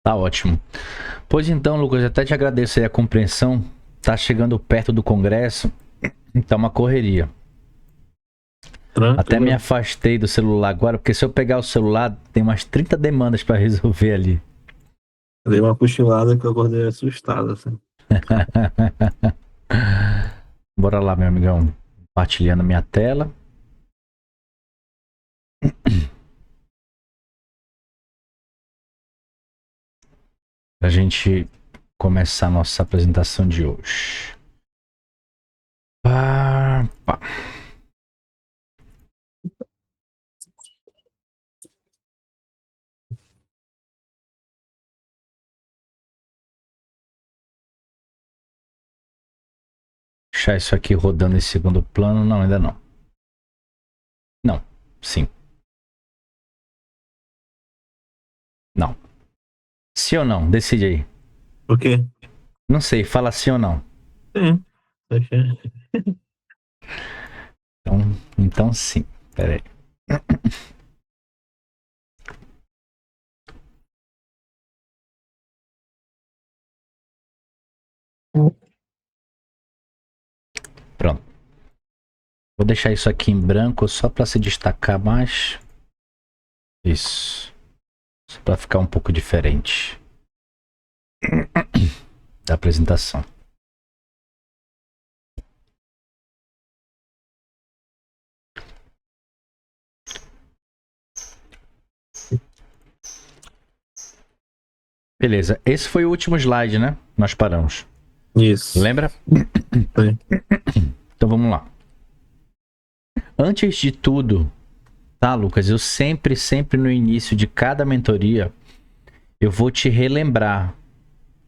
Tá ótimo. Pois então, Lucas, eu até te agradeço aí a compreensão. Tá chegando perto do congresso, tá uma correria. Até me Tranquilo. afastei do celular agora, porque se eu pegar o celular, tem umas 30 demandas para resolver ali. Dei uma cochilada que eu acordei assustado, assim. Bora lá, meu amigão. Compartilhando minha tela. Pra gente começar a nossa apresentação de hoje. Pá, pá. Deixar isso aqui rodando em segundo plano. Não, ainda não. Não. Sim. Não. Sim ou não? Decide aí. O quê? Não sei, fala sim ou não. Sim. Achei. Então sim. Pera aí. Pronto. Vou deixar isso aqui em branco só para se destacar mais. Isso. Só para ficar um pouco diferente da apresentação. Beleza. Esse foi o último slide, né? Nós paramos. Isso. Lembra? Sim. Então vamos lá. Antes de tudo, tá, Lucas? Eu sempre no início de cada mentoria, eu vou te relembrar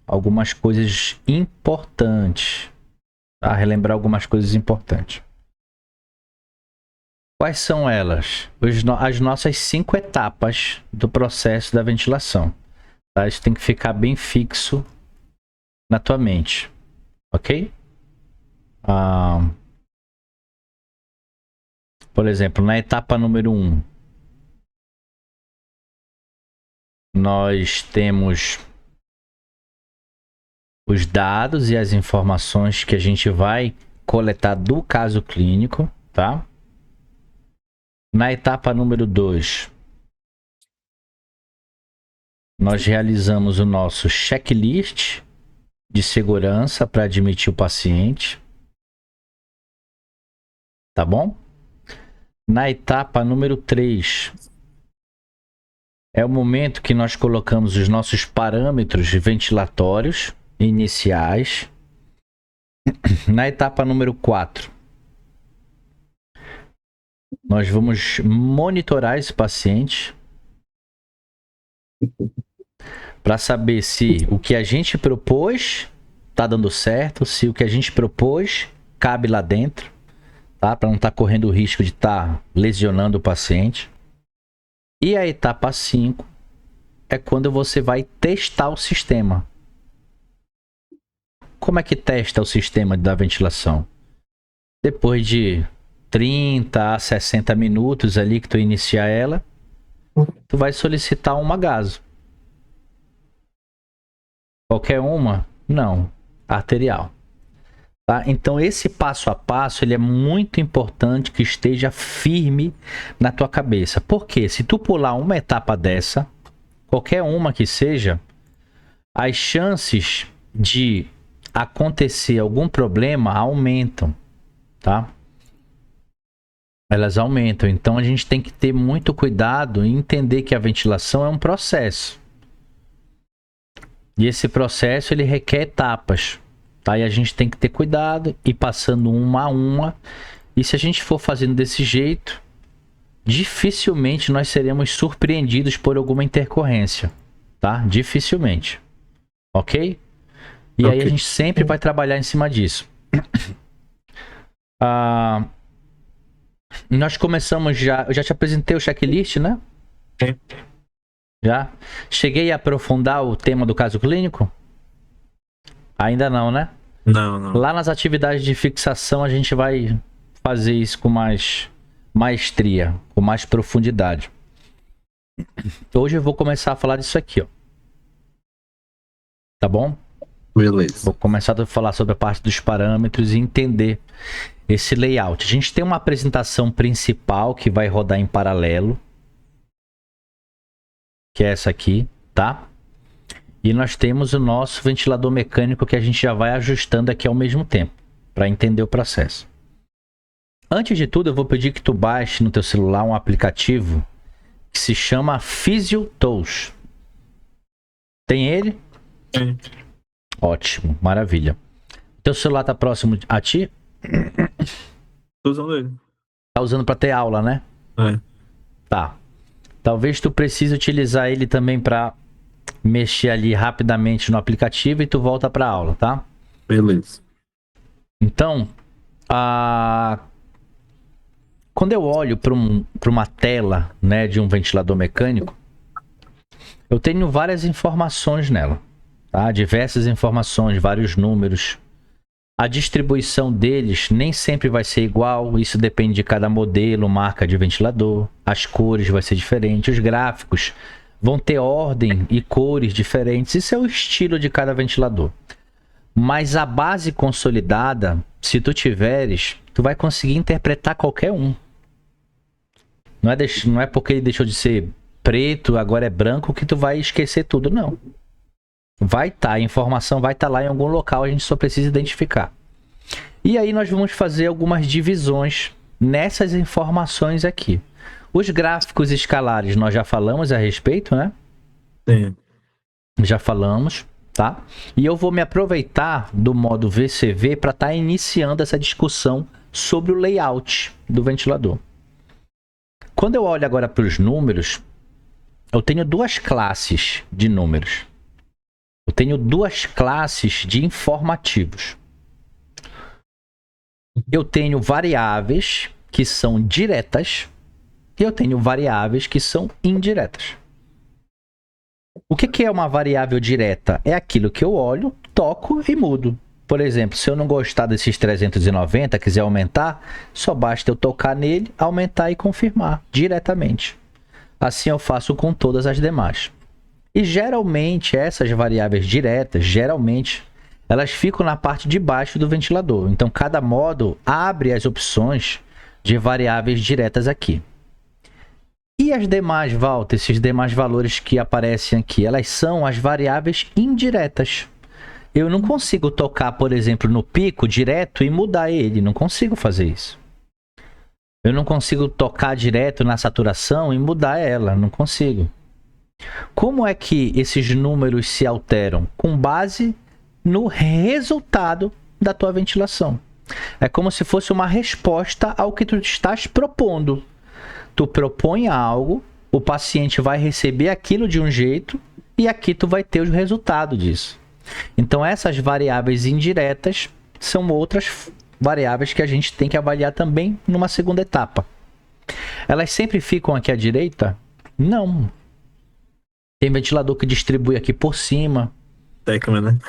algumas coisas importantes. Tá? Relembrar algumas coisas importantes. Quais são elas? As nossas 5 etapas do processo da ventilação. Tá? Isso tem que ficar bem fixo na tua mente. Ok? Por exemplo, na etapa número 1, nós temos os dados e as informações que a gente vai coletar do caso clínico, tá? Na etapa número 2, nós realizamos o nosso checklist de segurança para admitir o paciente, tá bom? Na etapa número 3, é o momento que nós colocamos os nossos parâmetros ventilatórios iniciais. Na etapa número 4, nós vamos monitorar esse paciente para saber se o que a gente propôs está dando certo, se o que a gente propôs cabe lá dentro, tá? Para não estar correndo o risco de estar lesionando o paciente. E a etapa 5 é quando você vai testar o sistema. Como é que testa o sistema da ventilação? Depois de 30 a 60 minutos ali que tu iniciar ela, tu vai solicitar uma gaso. Qualquer uma? Não. Arterial. Tá? Então esse passo a passo ele é muito importante que esteja firme na tua cabeça. Porque se tu pular uma etapa dessa, qualquer uma que seja, as chances de acontecer algum problema aumentam, tá? Elas aumentam. Então a gente tem que ter muito cuidado e entender que a ventilação é um processo. E esse processo ele requer etapas, tá? E a gente tem que ter cuidado e passando uma a uma. E se a gente for fazendo desse jeito, dificilmente nós seremos surpreendidos por alguma intercorrência, tá? Dificilmente, ok? E aí a Ok. gente sempre vai trabalhar em cima disso. Ah, nós começamos já, eu já te apresentei o checklist, né? Sim. Já? Cheguei a aprofundar o tema do caso clínico? Ainda não, né? Não, não. Lá nas atividades de fixação a gente vai fazer isso com mais maestria, com mais profundidade. Hoje eu vou começar a falar disso aqui, ó. Tá bom? Beleza. Vou começar a falar sobre a parte dos parâmetros e entender esse layout. A gente tem uma apresentação principal que vai rodar em paralelo, que é essa aqui, tá? E nós temos o nosso ventilador mecânico que a gente já vai ajustando aqui ao mesmo tempo, para entender o processo. Antes de tudo, eu vou pedir que tu baixe no teu celular um aplicativo que se chama PhysioTools. Tem ele? Sim. Ótimo, maravilha. Teu celular tá próximo a ti? Tô usando ele. Tá usando para ter aula, né? É. Tá. Talvez tu precise utilizar ele também para mexer ali rapidamente no aplicativo e tu volta para aula, tá? Beleza. Então, quando eu olho para uma tela, né, de um ventilador mecânico, eu tenho várias informações nela, tá? Diversas informações, vários números. A distribuição deles nem sempre vai ser igual, isso depende de cada modelo, marca de ventilador. As cores vai ser diferente, os gráficos vão ter ordem e cores diferentes. Isso é o estilo de cada ventilador. Mas a base consolidada, se tu tiveres, tu vai conseguir interpretar qualquer um. Não é porque ele deixou de ser preto, agora é branco, que tu vai esquecer tudo, não. Vai estar, a informação vai estar lá em algum local, a gente só precisa identificar. E aí nós vamos fazer algumas divisões nessas informações aqui. Os gráficos escalares nós já falamos a respeito, né? Sim. Já falamos, tá? E eu vou me aproveitar do modo VCV para estar iniciando essa discussão sobre o layout do ventilador. Quando eu olho agora para os números, eu tenho duas classes de números. Eu tenho duas classes de informativos. Eu tenho variáveis que são diretas e eu tenho variáveis que são indiretas. O que é uma variável direta? É aquilo que eu olho, toco e mudo. Por exemplo, se eu não gostar desses 390, quiser aumentar, só basta eu tocar nele, aumentar e confirmar diretamente. Assim eu faço com todas as demais. E geralmente essas variáveis diretas, elas ficam na parte de baixo do ventilador. Então cada módulo abre as opções de variáveis diretas aqui. E as demais, Walter, esses demais valores que aparecem aqui, elas são as variáveis indiretas. Eu não consigo tocar, por exemplo, no pico direto e mudar ele. Não consigo fazer isso. Eu não consigo tocar direto na saturação e mudar ela. Não consigo. Como é que esses números se alteram? Com base no resultado da tua ventilação. É como se fosse uma resposta ao que tu estás propondo. Tu propõe algo, o paciente vai receber aquilo de um jeito e aqui tu vai ter o resultado disso. Então essas variáveis indiretas são outras variáveis que a gente tem que avaliar também numa segunda etapa. Elas sempre ficam aqui à direita? Não. Tem ventilador que distribui aqui por cima. Tecma, né?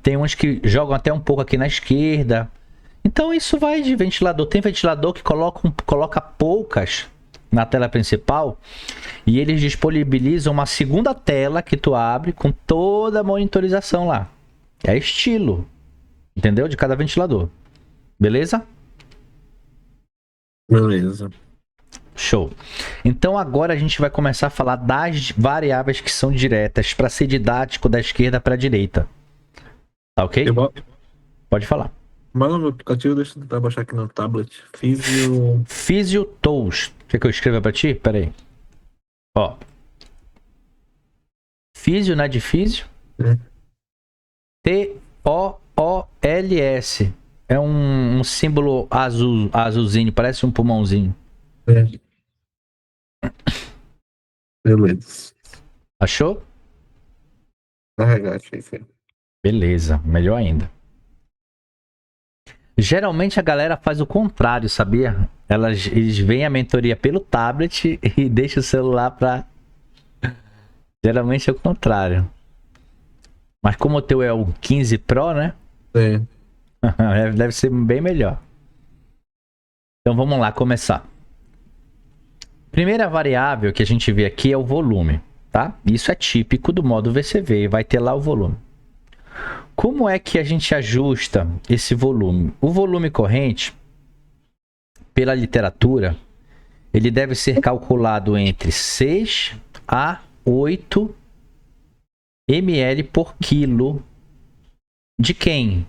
Tem uns que jogam até um pouco aqui na esquerda. Então isso vai de ventilador. Tem ventilador que coloca poucas na tela principal e eles disponibilizam uma segunda tela que tu abre com toda a monitorização lá. É estilo, entendeu? De cada ventilador. Beleza? Beleza. Show. Então agora a gente vai começar a falar das variáveis que são diretas para ser didático da esquerda para a direita. Tá ok? Pode falar. Manda no aplicativo, deixa eu tentar baixar aqui no tablet. PhysioTools. Quer que eu escreva para ti? Pera aí. Ó. Physio, né? De físio. T-O-O-L-S. É um símbolo azulzinho, parece um pulmãozinho. Beleza. Achou? Carregar aqui. Beleza, melhor ainda. Geralmente a galera faz o contrário, sabia? Eles veem a mentoria pelo tablet e deixam o celular para... Geralmente é o contrário. Mas como o teu é o 15 Pro, né? Sim. Deve ser bem melhor. Então vamos lá, começar. Primeira variável que a gente vê aqui é o volume, tá? Isso é típico do modo VCV, vai ter lá o volume. Como é que a gente ajusta esse volume? O volume corrente, pela literatura, ele deve ser calculado entre 6 a 8 ml por quilo de quem?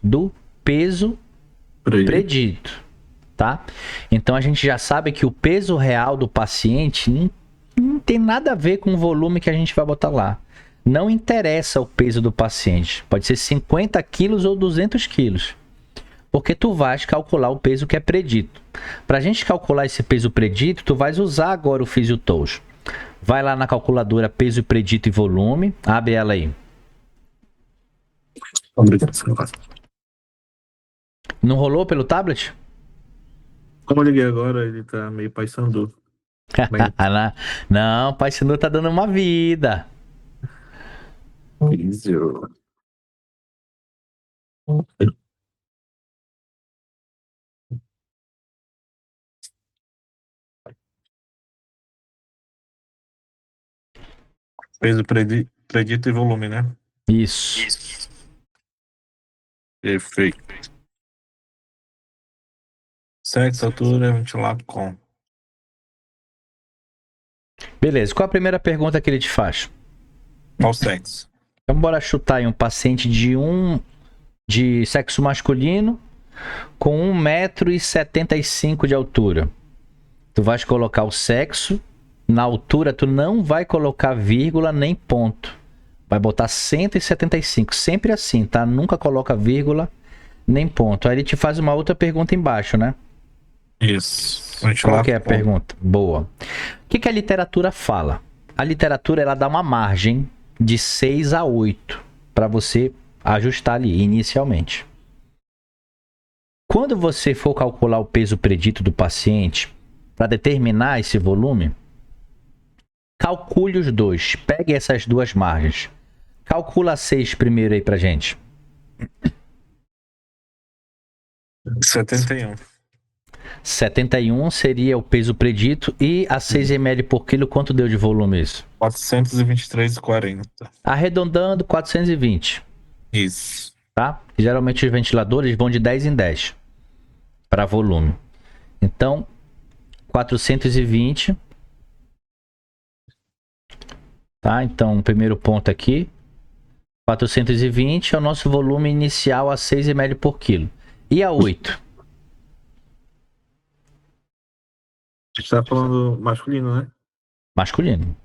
Do peso predito, tá? Então a gente já sabe que o peso real do paciente não tem nada a ver com o volume que a gente vai botar lá. Não interessa o peso do paciente. Pode ser 50 quilos ou 200 quilos. Porque tu vais calcular o peso que é predito. Para a gente calcular esse peso predito, tu vais usar agora o Physiotools. Vai lá na calculadora peso predito e volume. Abre ela aí. Obrigado. Não rolou pelo tablet? Como eu liguei agora, ele tá meio paysandu. Não, Pai Sandu tá dando uma vida. Físio. Peso predito e volume, né? Isso. Perfeito. Sexo, altura, ventilado com. Beleza, qual a primeira pergunta que ele te faz? Qual sexo? Então bora chutar aí um paciente de sexo masculino com 1,75 m de altura. Tu vais colocar o sexo, na altura tu não vai colocar vírgula nem ponto. Vai botar 175, sempre assim, tá? Nunca coloca vírgula nem ponto. Aí ele te faz uma outra pergunta embaixo, né? Isso. Qual que é a pergunta? Boa. O que a literatura fala? A literatura ela dá uma margem de 6 a 8 para você ajustar ali inicialmente. Quando você for calcular o peso predito do paciente, para determinar esse volume, calcule os dois. Pegue essas duas margens. Calcula 6 primeiro aí pra gente. 71. 71 seria o peso predito e a 6 ml por quilo, quanto deu de volume isso? 423,40. Arredondando, 420. Isso. Tá? Geralmente os ventiladores vão de 10 em 10 para volume. Então, 420. Tá? Então, o primeiro ponto aqui. 420 é o nosso volume inicial a 6 ml por quilo. E a 8? A gente tá falando masculino, né? Masculino.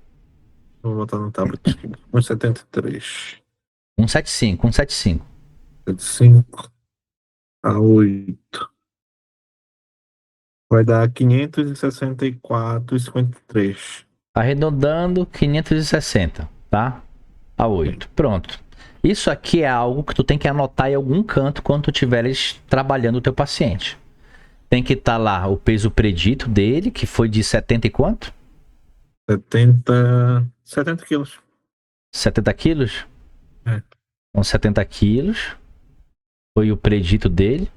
Vou botar no tablet. 1,73. 175, 175. 75 a 8. Vai dar 564,53. Arredondando, 560, tá? A 8. Pronto. Isso aqui é algo que tu tem que anotar em algum canto quando tu estiveres trabalhando o teu paciente. Tem que estar lá o peso predito dele, que foi de 70 e quanto? 70 quilos. 70 quilos? É. Então, 70 quilos foi o predito dele.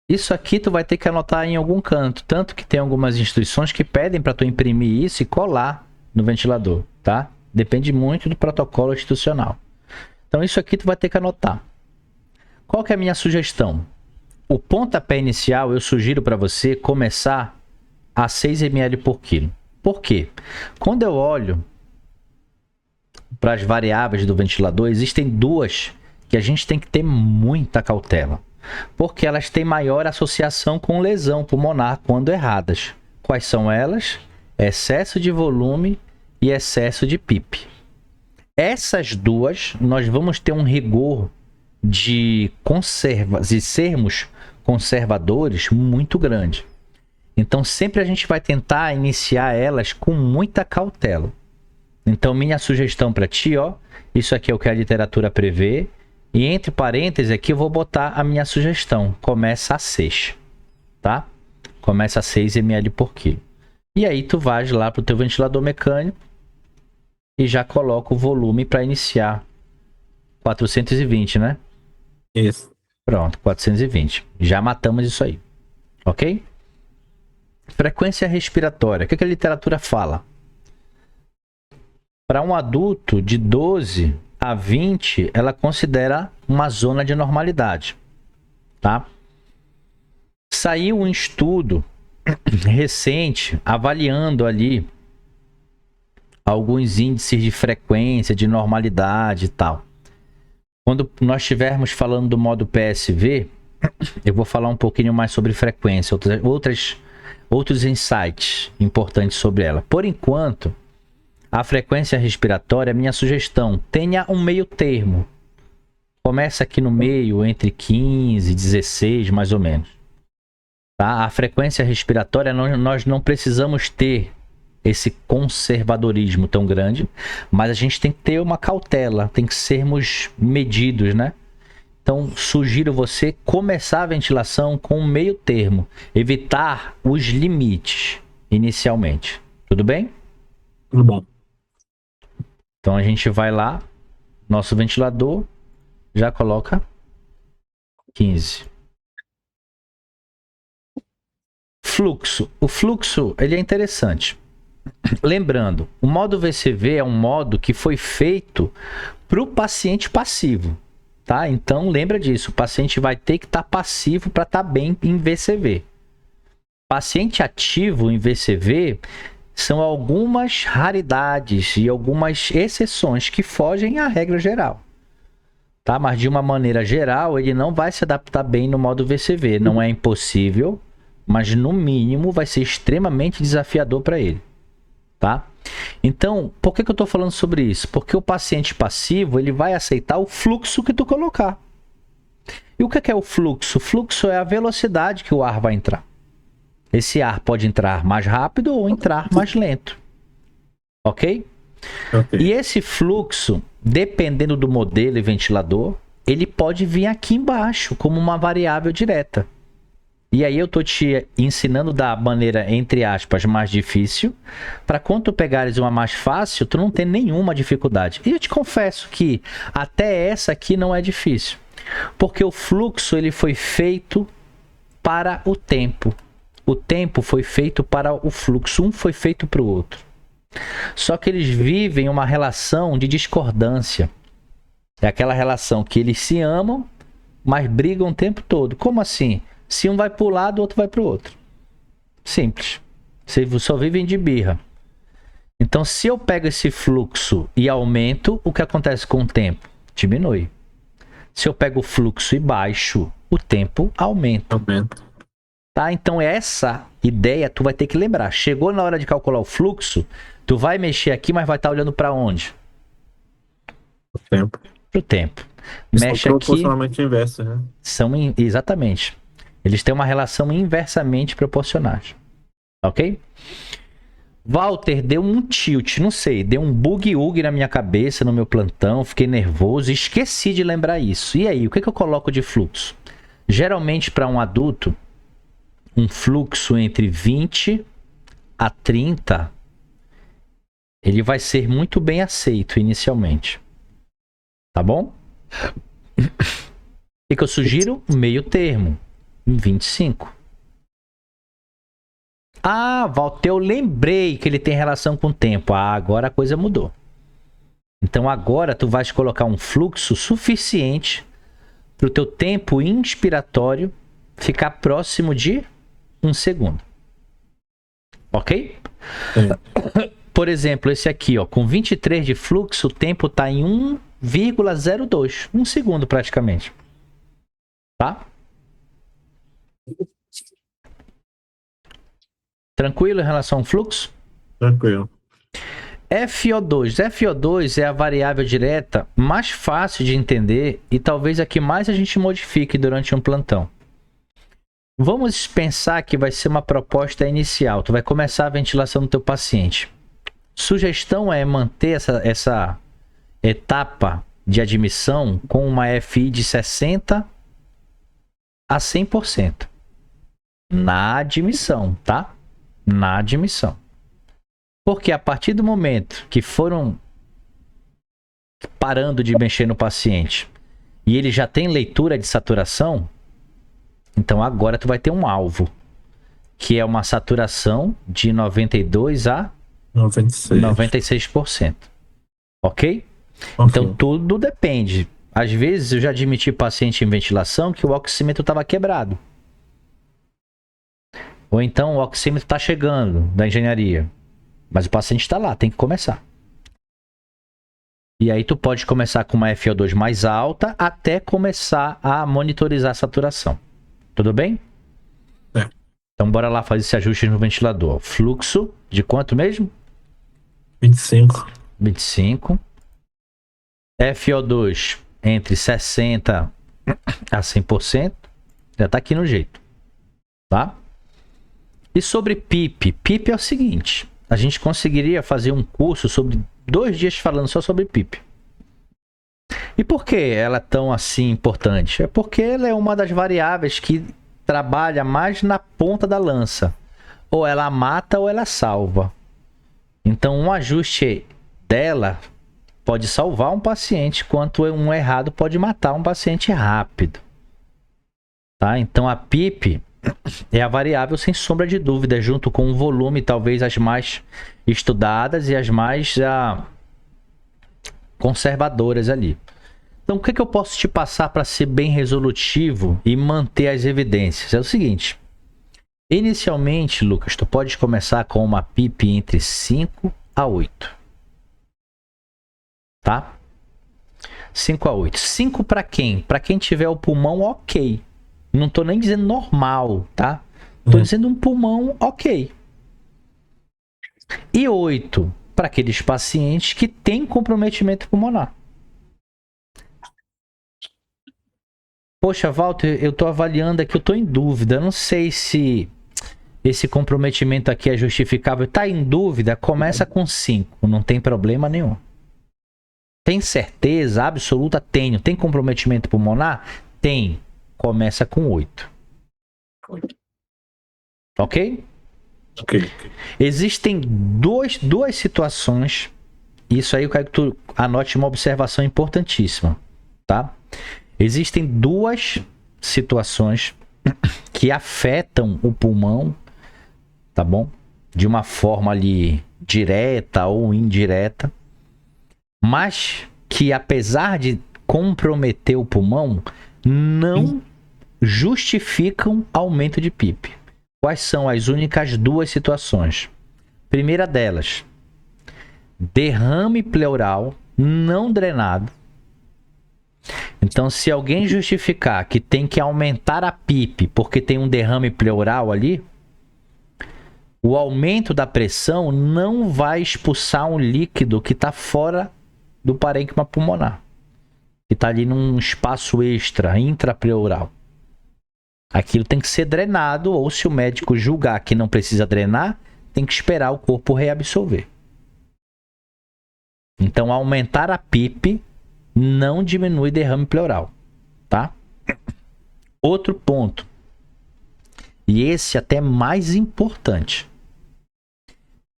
Isso aqui tu vai ter que anotar em algum canto. Tanto que tem algumas instituições que pedem para tu imprimir isso e colar no ventilador, tá? Depende muito do protocolo institucional. Então isso aqui tu vai ter que anotar. Qual que é a minha sugestão? O pontapé inicial eu sugiro para você começar a 6 ml por quilo. Por quê? Quando eu olho para as variáveis do ventilador, existem duas que a gente tem que ter muita cautela. Porque elas têm maior associação com lesão pulmonar quando erradas. Quais são elas? Excesso de volume e excesso de PIP. Essas duas, nós vamos ter um rigor de sermos conservadores muito grande. Então, sempre a gente vai tentar iniciar elas com muita cautela. Então, minha sugestão para ti, ó, isso aqui é o que a literatura prevê. E entre parênteses aqui eu vou botar a minha sugestão. Começa a 6, tá? Começa a 6 ml por quilo. E aí tu vais lá pro teu ventilador mecânico e já coloca o volume para iniciar. 420, né? Isso. Pronto, 420. Já matamos isso aí. Ok? Frequência respiratória. O que a literatura fala? Para um adulto de 12 a 20, ela considera uma zona de normalidade, tá? Saiu um estudo recente avaliando ali alguns índices de frequência, de normalidade e tal. Quando nós estivermos falando do modo PSV, eu vou falar um pouquinho mais sobre frequência, outros insights importantes sobre ela. Por enquanto, a frequência respiratória, minha sugestão, tenha um meio termo. Começa aqui no meio, entre 15 e 16, mais ou menos. Tá? A frequência respiratória, nós não precisamos ter esse conservadorismo tão grande, mas a gente tem que ter uma cautela, tem que sermos medidos, né? Então, sugiro você começar a ventilação com um meio termo, evitar os limites inicialmente. Tudo bem? Tudo bom. Então, a gente vai lá, nosso ventilador, já coloca 15. Fluxo. O fluxo, ele é interessante. Lembrando, o modo VCV é um modo que foi feito para o paciente passivo, tá? Então, lembra disso, o paciente vai ter que estar passivo para estar bem em VCV. Paciente ativo em VCV são algumas raridades e algumas exceções que fogem à regra geral, tá? Mas de uma maneira geral, ele não vai se adaptar bem no modo VCV. Não é impossível, mas no mínimo vai ser extremamente desafiador para ele. Tá? Então, por que eu estou falando sobre isso? Porque o paciente passivo, ele vai aceitar o fluxo que tu colocar. E o que é o fluxo? O fluxo é a velocidade que o ar vai entrar. Esse ar pode entrar mais rápido ou entrar mais lento. Ok? E esse fluxo, dependendo do modelo e ventilador, ele pode vir aqui embaixo como uma variável direta. E aí eu tô te ensinando da maneira, entre aspas, mais difícil, para quando tu pegares uma mais fácil, tu não tem nenhuma dificuldade. E eu te confesso que até essa aqui não é difícil, porque o fluxo ele foi feito para o tempo. O tempo foi feito para o fluxo, um foi feito para o outro. Só que eles vivem uma relação de discordância. É aquela relação que eles se amam, mas brigam o tempo todo. Como assim? Se um vai para um lado, o outro vai para o outro. Simples. Vocês só vivem de birra. Então, se eu pego esse fluxo e aumento, o que acontece com o tempo? Diminui. Se eu pego o fluxo e baixo, o tempo aumenta. Tá? Então, essa ideia tu vai ter que lembrar. Chegou na hora de calcular o fluxo, tu vai mexer aqui, mas vai estar olhando para onde? O tempo. Para o tempo. Mexe aqui. Proporcionalmente inverso, né? Exatamente. Eles têm uma relação inversamente proporcionais. Ok? Walter, deu um tilt, não sei, deu um bug-ug na minha cabeça, no meu plantão, fiquei nervoso, esqueci de lembrar isso. E aí, o que eu coloco de fluxo? Geralmente, para um adulto, um fluxo entre 20 a 30, ele vai ser muito bem aceito inicialmente. Tá bom? O que eu sugiro? Meio termo. Em 25. Ah, Walter, eu lembrei que ele tem relação com o tempo. Ah, agora a coisa mudou. Então agora tu vais colocar um fluxo suficiente para o teu tempo inspiratório ficar próximo de 1 segundo. Ok? Por exemplo, esse aqui, ó, com 23 de fluxo, o tempo está em 1,02. 1 segundo praticamente. Tá? Tranquilo em relação ao fluxo? Tranquilo. FO2. FO2 é a variável direta mais fácil de entender e talvez a que mais a gente modifique durante um plantão. Vamos pensar que vai ser uma proposta inicial. Tu vai começar a ventilação do teu paciente. Sugestão é manter essa etapa de admissão com uma FI de 60 a 100%. Na admissão, tá? Na admissão. Porque a partir do momento que foram parando de mexer no paciente e ele já tem leitura de saturação, então agora tu vai ter um alvo, que é uma saturação de 92 a 96%. Ok? Ok. Então tudo depende. Às vezes eu já admiti paciente em ventilação que o oxímetro estava quebrado. Ou então o oxímetro está chegando da engenharia. Mas o paciente está lá, tem que começar. E aí tu pode começar com uma FO2 mais alta até começar a monitorizar a saturação. Tudo bem? É. Então bora lá fazer esse ajuste no ventilador. Fluxo de quanto mesmo? 25. 25. FO2 entre 60 a 100%. Já tá aqui no jeito. Tá? E sobre PIP? PIP é o seguinte. A gente conseguiria fazer um curso sobre 2 dias falando só sobre PIP. E por que ela é tão assim importante? É porque ela é uma das variáveis que trabalha mais na ponta da lança. Ou ela mata ou ela salva. Então um ajuste dela pode salvar um paciente, quanto um errado pode matar um paciente rápido. Tá? Então a PIP é a variável sem sombra de dúvida, junto com o volume, talvez as mais estudadas e as mais conservadoras ali. Então o que eu posso te passar para ser bem resolutivo e manter as evidências? É o seguinte. Inicialmente, Lucas, tu pode começar com uma PIP entre 5 a 8. Tá? 5 a 8. 5 para quem? Para quem tiver o pulmão ok. Não tô nem dizendo normal, tá? Tô dizendo um pulmão ok. E 8 para aqueles pacientes que têm comprometimento pulmonar. Poxa, Walter, eu tô avaliando aqui, eu tô em dúvida. Eu não sei se esse comprometimento aqui é justificável. Tá em dúvida? Começa com 5. Não tem problema nenhum. Tem certeza absoluta? Tenho. Tem comprometimento pulmonar? Tem. Começa com 8. Ok? Ok. Existem duas situações. Isso aí eu quero que tu anote uma observação importantíssima. Tá? Existem 2 situações que afetam o pulmão, tá bom? De uma forma ali direta ou indireta, mas que apesar de comprometer o pulmão, não justificam aumento de PIP. Quais são as únicas 2 situações? Primeira delas, derrame pleural não drenado. Então, se alguém justificar que tem que aumentar a PIP porque tem um derrame pleural ali, o aumento da pressão não vai expulsar um líquido que está fora do parênquima pulmonar, que está ali num espaço extra, intrapleural. Aquilo tem que ser drenado, ou se o médico julgar que não precisa drenar, tem que esperar o corpo reabsorver. Então, aumentar a PIP não diminui derrame pleural, tá? Outro ponto, e esse até mais importante,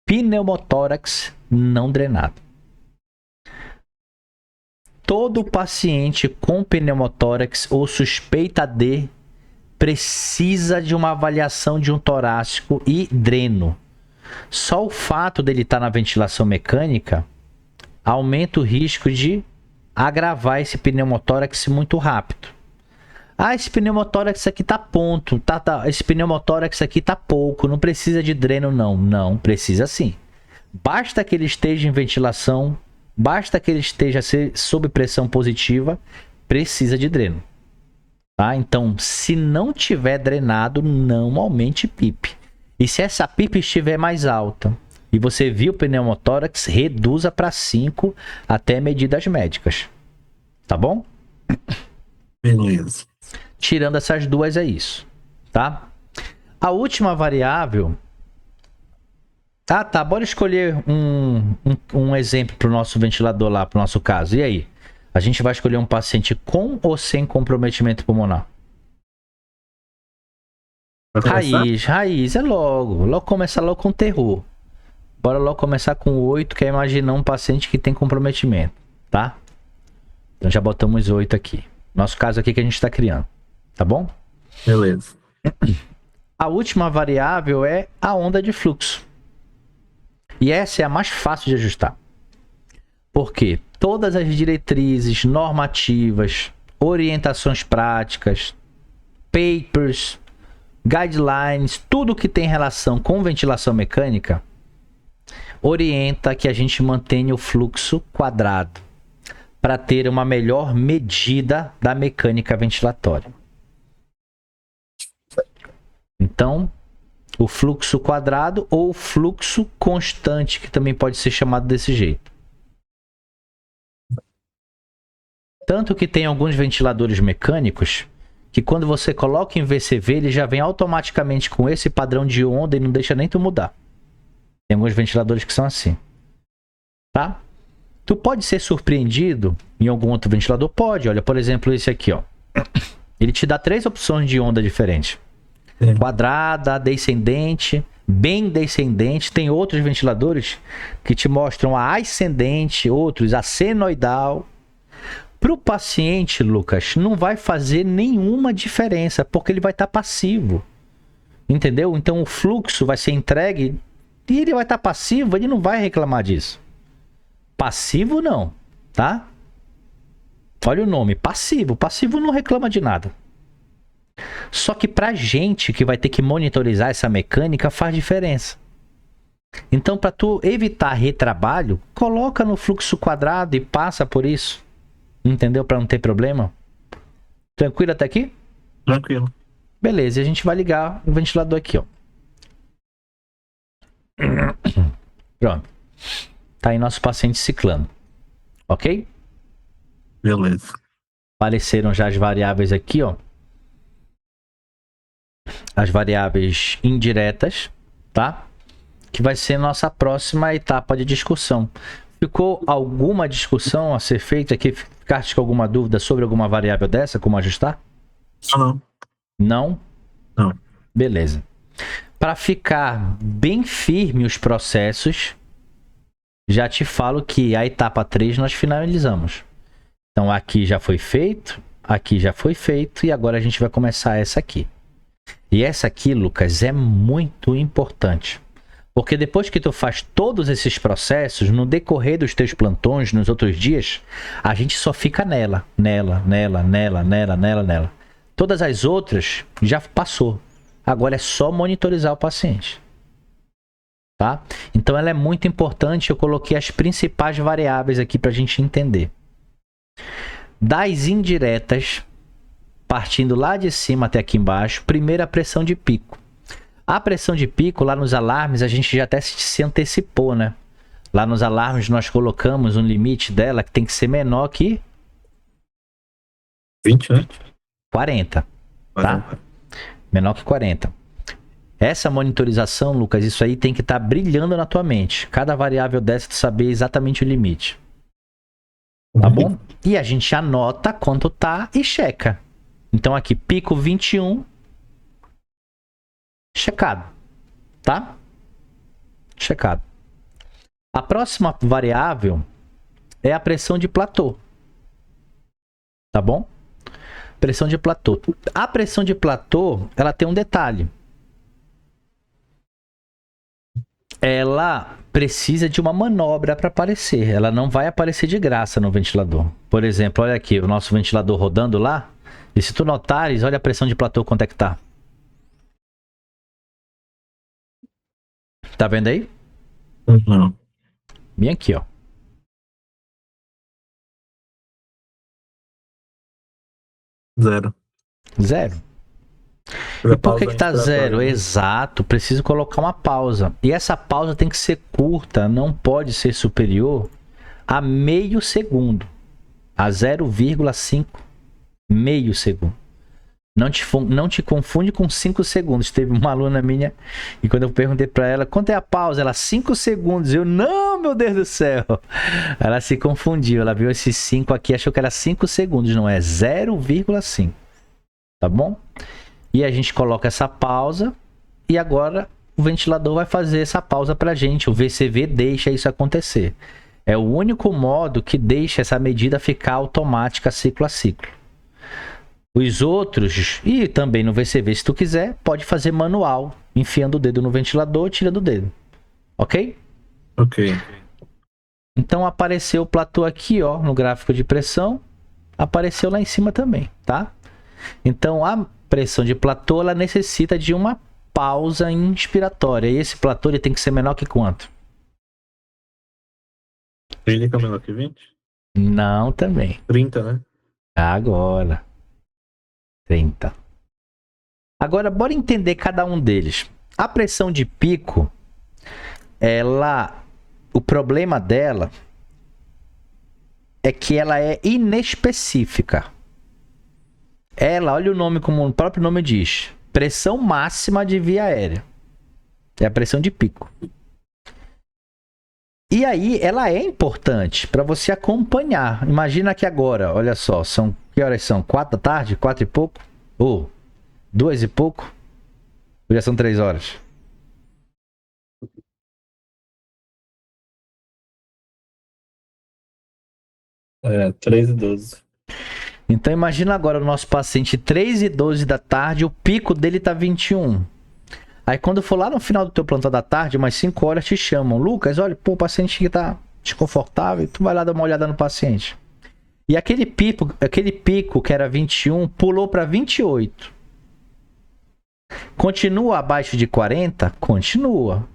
pneumotórax não drenado. Todo paciente com pneumotórax ou suspeita de precisa de uma avaliação de um torácico e dreno. Só o fato dele estar na ventilação mecânica aumenta o risco de agravar esse pneumotórax muito rápido. Ah, esse pneumotórax aqui tá ponto, esse pneumotórax aqui tá pouco, não precisa de dreno não. Não, precisa sim. Basta que ele esteja em ventilação, basta que ele esteja sob pressão positiva, precisa de dreno. Tá? Então, se não tiver drenado, não aumente PIP. E se essa PIP estiver mais alta e você viu o pneumotórax, reduza para 5 até medidas médicas. Tá bom? Beleza. Tirando essas 2 é isso. Tá? A última variável... Tá. Bora escolher um exemplo para o nosso ventilador lá, para o nosso caso. E aí? A gente vai escolher um paciente com ou sem comprometimento pulmonar? Raiz, é logo começar logo com terror. Bora logo começar com 8, que é imaginar um paciente que tem comprometimento, tá? Então já botamos 8 aqui. Nosso caso aqui que a gente está criando, tá bom? Beleza. A última variável é a onda de fluxo. E essa é a mais fácil de ajustar. Porque todas as diretrizes normativas, orientações práticas, papers, guidelines, tudo que tem relação com ventilação mecânica, orienta que a gente mantenha o fluxo quadrado para ter uma melhor medida da mecânica ventilatória. Então, o fluxo quadrado ou fluxo constante, que também pode ser chamado desse jeito. Tanto que tem alguns ventiladores mecânicos que quando você coloca em VCV, ele já vem automaticamente com esse padrão de onda e não deixa nem tu mudar. Tem alguns ventiladores que são assim. Tá? Tu pode ser surpreendido em algum outro ventilador? Pode. Olha, por exemplo, esse aqui, ó. Ele te dá 3 opções de onda diferentes. Quadrada, descendente, bem descendente. Tem outros ventiladores que te mostram a ascendente, outros a senoidal. Para o paciente, Lucas, não vai fazer nenhuma diferença, porque ele vai estar passivo. Entendeu? Então o fluxo vai ser entregue e ele vai estar passivo, ele não vai reclamar disso. Passivo não, tá? Olha o nome, passivo. Passivo não reclama de nada. Só que pra gente que vai ter que monitorizar essa mecânica faz diferença. Então, para tu evitar retrabalho, coloca no fluxo quadrado e passa por isso. Entendeu? Para não ter problema. Tranquilo até aqui? Tranquilo. Beleza, e a gente vai ligar o ventilador aqui, ó. Pronto. Tá aí nosso paciente ciclando. Ok? Beleza. Apareceram já as variáveis aqui, ó. As variáveis indiretas, tá? Que vai ser nossa próxima etapa de discussão. Ficou alguma discussão a ser feita aqui? Ficaste com alguma dúvida sobre alguma variável dessa? Como ajustar? Não. Não? Não. Beleza. Para ficar bem firme os processos, já te falo que a etapa 3 nós finalizamos. Então aqui já foi feito, aqui já foi feito e agora a gente vai começar essa aqui. E essa aqui, Lucas, é muito importante. Porque depois que tu faz todos esses processos, no decorrer dos teus plantões, nos outros dias, a gente só fica nela. Todas as outras já passou. Agora é só monitorizar o paciente. Tá? Então ela é muito importante, eu coloquei as principais variáveis aqui para a gente entender. Das indiretas, partindo lá de cima até aqui embaixo, primeiro a pressão de pico. A pressão de pico, lá nos alarmes, a gente já até se antecipou, né? Lá nos alarmes nós colocamos um limite dela que tem que ser menor que 20, né? 40, tá? Menor que 40. Essa monitorização, Lucas, isso aí tem que estar brilhando na tua mente. Cada variável dessa, tu saber exatamente o limite. Tá bom? E a gente anota quanto tá e checa. Então aqui, pico 21, checado, tá? Checado. A próxima variável é a pressão de platô. Tá bom? Pressão de platô. A pressão de platô, ela tem um detalhe. Ela precisa de uma manobra para aparecer. Ela não vai aparecer de graça no ventilador. Por exemplo, olha aqui, o nosso ventilador rodando lá. E se tu notares, olha a pressão de platô quanto é que tá. Tá vendo aí? Não. Bem aqui, ó. Zero. Zero. E por que tá zero? Exato, preciso colocar uma pausa. E essa pausa tem que ser curta, não pode ser superior a meio segundo. A 0,5 meio segundo. Não te confunde com 5 segundos. Teve uma aluna minha e quando eu perguntei para ela quanto é a pausa, ela 5 segundos. Eu, não, meu Deus do céu. Ela se confundiu. Ela viu esses 5 aqui, achou que era 5 segundos. Não é 0,5. Tá bom? E a gente coloca essa pausa e agora o ventilador vai fazer essa pausa pra gente. O VCV deixa isso acontecer. É o único modo que deixa essa medida ficar automática ciclo a ciclo. Os outros, e também no VCV, se tu quiser, pode fazer manual, enfiando o dedo no ventilador, tirando o dedo. Ok? Ok. Então apareceu o platô aqui, ó, no gráfico de pressão, apareceu lá em cima também, tá? Então a pressão de platô, ela necessita de uma pausa inspiratória. E esse platô ele tem que ser menor que quanto? 30 é menor que 20? Não, também. 30, né? Agora. 30. Agora, bora entender cada um deles. A pressão de pico, o problema dela é que ela é inespecífica. Olha o nome como o próprio nome diz. Pressão máxima de via aérea. É a pressão de pico. E aí, ela é importante para você acompanhar. Imagina que agora, olha só, que horas são? 4 da tarde? 4 e pouco? Ou 2 e pouco? Ou já são 3 horas? É, 3 e 12. Então imagina agora o nosso paciente 3 e 12 da tarde, o pico dele tá 21. Aí quando for lá no final do teu plantão da tarde, umas 5 horas te chamam. Lucas, olha, pô, o paciente que tá desconfortável, tu vai lá dar uma olhada no paciente. E aquele pico que era 21 pulou para 28. Continua abaixo de 40? Continua.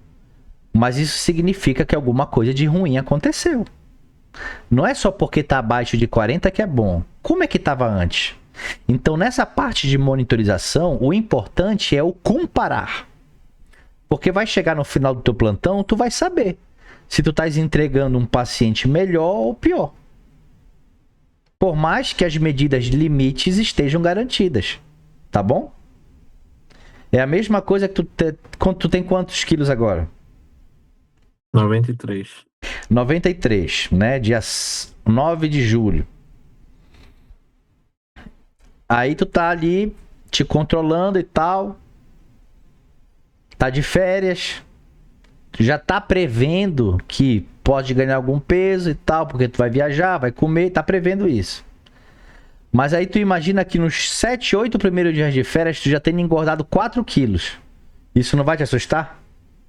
Mas isso significa que alguma coisa de ruim aconteceu. Não é só porque está abaixo de 40 que é bom. Como é que estava antes? Então, nessa parte de monitorização, o importante é o comparar. Porque vai chegar no final do teu plantão, tu vai saber se tu estás entregando um paciente melhor ou pior. Por mais que as medidas limites estejam garantidas. Tá bom? É a mesma coisa que tu tem quantos quilos agora? 93. 93, né? Dia 9 de julho. Aí tu tá ali te controlando e tal. Tá de férias. Tu já tá prevendo que pode ganhar algum peso e tal, porque tu vai viajar, vai comer, tá prevendo isso. Mas aí tu imagina que nos 7, 8 primeiros dias de férias tu já tenha engordado 4 quilos. Isso não vai te assustar?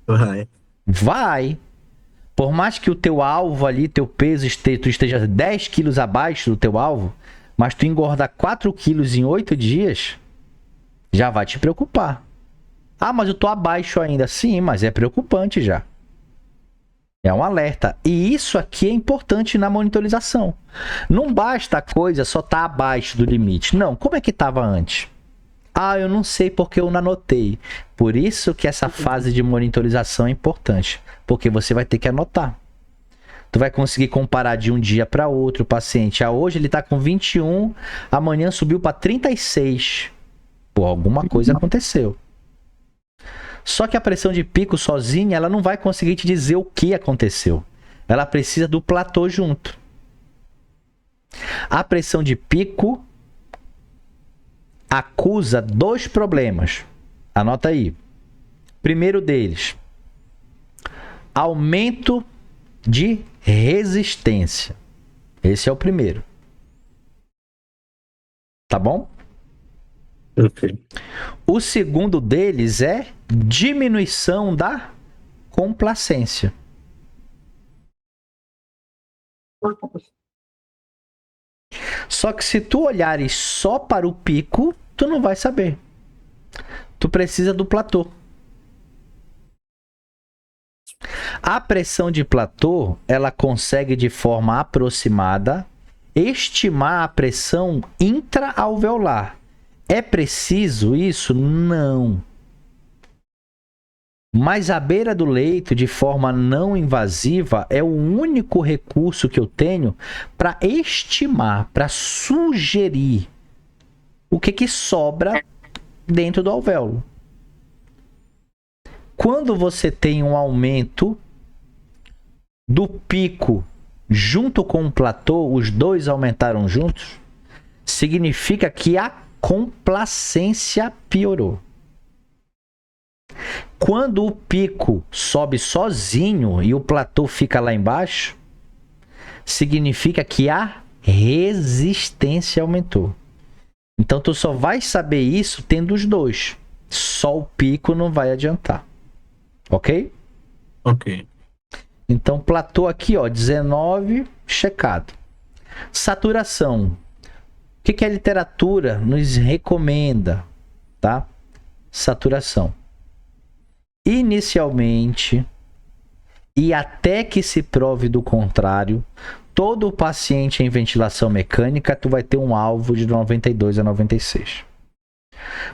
Vai. Vai. Por mais que o teu alvo ali, teu peso, tu esteja 10 quilos abaixo do teu alvo, mas tu engordar 4 quilos em 8 dias, já vai te preocupar. Ah, mas eu tô abaixo ainda. Sim, mas é preocupante já. É um alerta. E isso aqui é importante na monitorização. Não basta a coisa só estar abaixo do limite. Não, como é que estava antes? Ah, eu não sei porque eu não anotei. Por isso que essa fase de monitorização é importante. Porque você vai ter que anotar. Tu vai conseguir comparar de um dia para outro o paciente. Ah, hoje ele está com 21, amanhã subiu para 36. Pô, alguma coisa aconteceu. Só que a pressão de pico sozinha, ela não vai conseguir te dizer o que aconteceu. Ela precisa do platô junto. A pressão de pico acusa 2 problemas. Anota aí. Primeiro deles, aumento de resistência. Esse é o primeiro. Tá bom? Ok. O segundo deles é diminuição da complacência. Só que se tu olhares só para o pico, tu não vai saber. Tu precisa do platô. A pressão de platô, ela consegue de forma aproximada estimar a pressão intraalveolar. É preciso isso? Não. Mas à beira do leito, de forma não invasiva, é o único recurso que eu tenho para estimar, para sugerir o que sobra dentro do alvéolo. Quando você tem um aumento do pico junto com o platô, os dois aumentaram juntos, significa que a complacência piorou. Quando o pico sobe sozinho e o platô fica lá embaixo, significa que a resistência aumentou. Então tu só vai saber isso tendo os dois. Só o pico não vai adiantar. Ok? Ok. Então, platô aqui, ó, 19, checado. Saturação. O que a literatura nos recomenda, tá? Saturação. Inicialmente, e até que se prove do contrário, todo paciente em ventilação mecânica, tu vai ter um alvo de 92 a 96.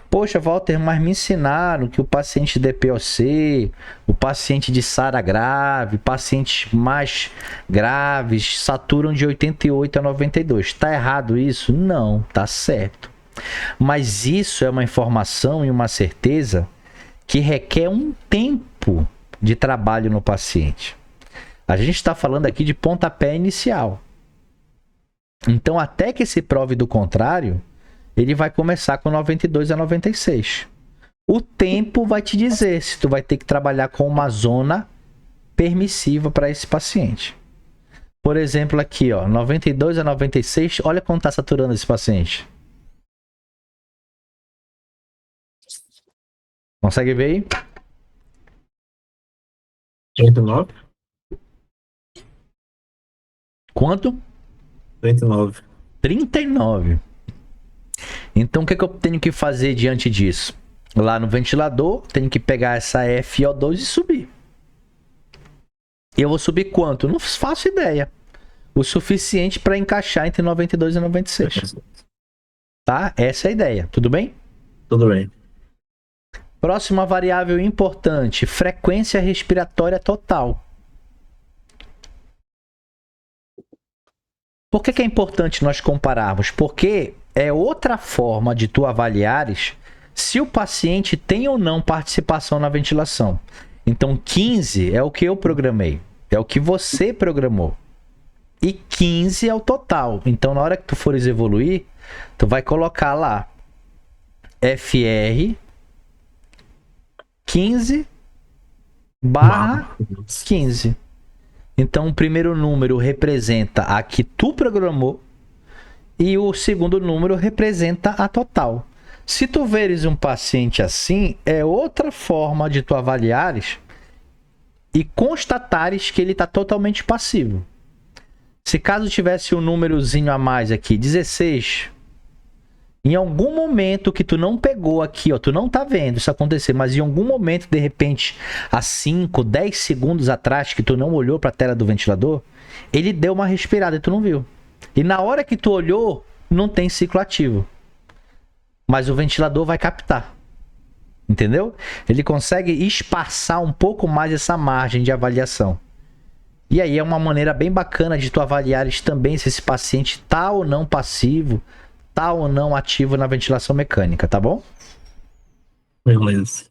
Poxa, Walter, mas me ensinaram que o paciente DPOC, o paciente de SARA grave, pacientes mais graves, saturam de 88 a 92. Tá errado isso? Não, tá certo. Mas isso é uma informação e uma certeza que requer um tempo de trabalho no paciente. A gente está falando aqui de pontapé inicial. Então, até que se prove do contrário, ele vai começar com 92 a 96. O tempo vai te dizer se tu vai ter que trabalhar com uma zona permissiva para esse paciente. Por exemplo, aqui, ó, 92 a 96, olha como está saturando esse paciente. Consegue ver aí? 39? Quanto? 39. 39. Então, o que eu tenho que fazer diante disso? Lá no ventilador, tenho que pegar essa FO2 e subir. Eu vou subir quanto? Não faço ideia. O suficiente para encaixar entre 92 e 96. Tá? Essa é a ideia. Tudo bem? Tudo bem. Próxima variável importante, frequência respiratória total. Por que é importante nós compararmos? Porque é outra forma de tu avaliares se o paciente tem ou não participação na ventilação. Então, 15 é o que eu programei, é o que você programou. E 15 é o total. Então, na hora que tu fores evoluir, tu vai colocar lá FR 15/15. Então, o primeiro número representa a que tu programou e o segundo número representa a total. Se tu veres um paciente assim, é outra forma de tu avaliares e constatares que ele está totalmente passivo. Se caso tivesse um númerozinho a mais aqui, 16, em algum momento que tu não pegou aqui, ó, tu não tá vendo isso acontecer, mas em algum momento, de repente, há 5, 10 segundos atrás, que tu não olhou para a tela do ventilador, ele deu uma respirada e tu não viu. E na hora que tu olhou, não tem ciclo ativo. Mas o ventilador vai captar. Entendeu? Ele consegue espaçar um pouco mais essa margem de avaliação. E aí é uma maneira bem bacana de tu avaliares também se esse paciente tá ou não passivo, tá ou não ativo na ventilação mecânica, tá bom? Beleza.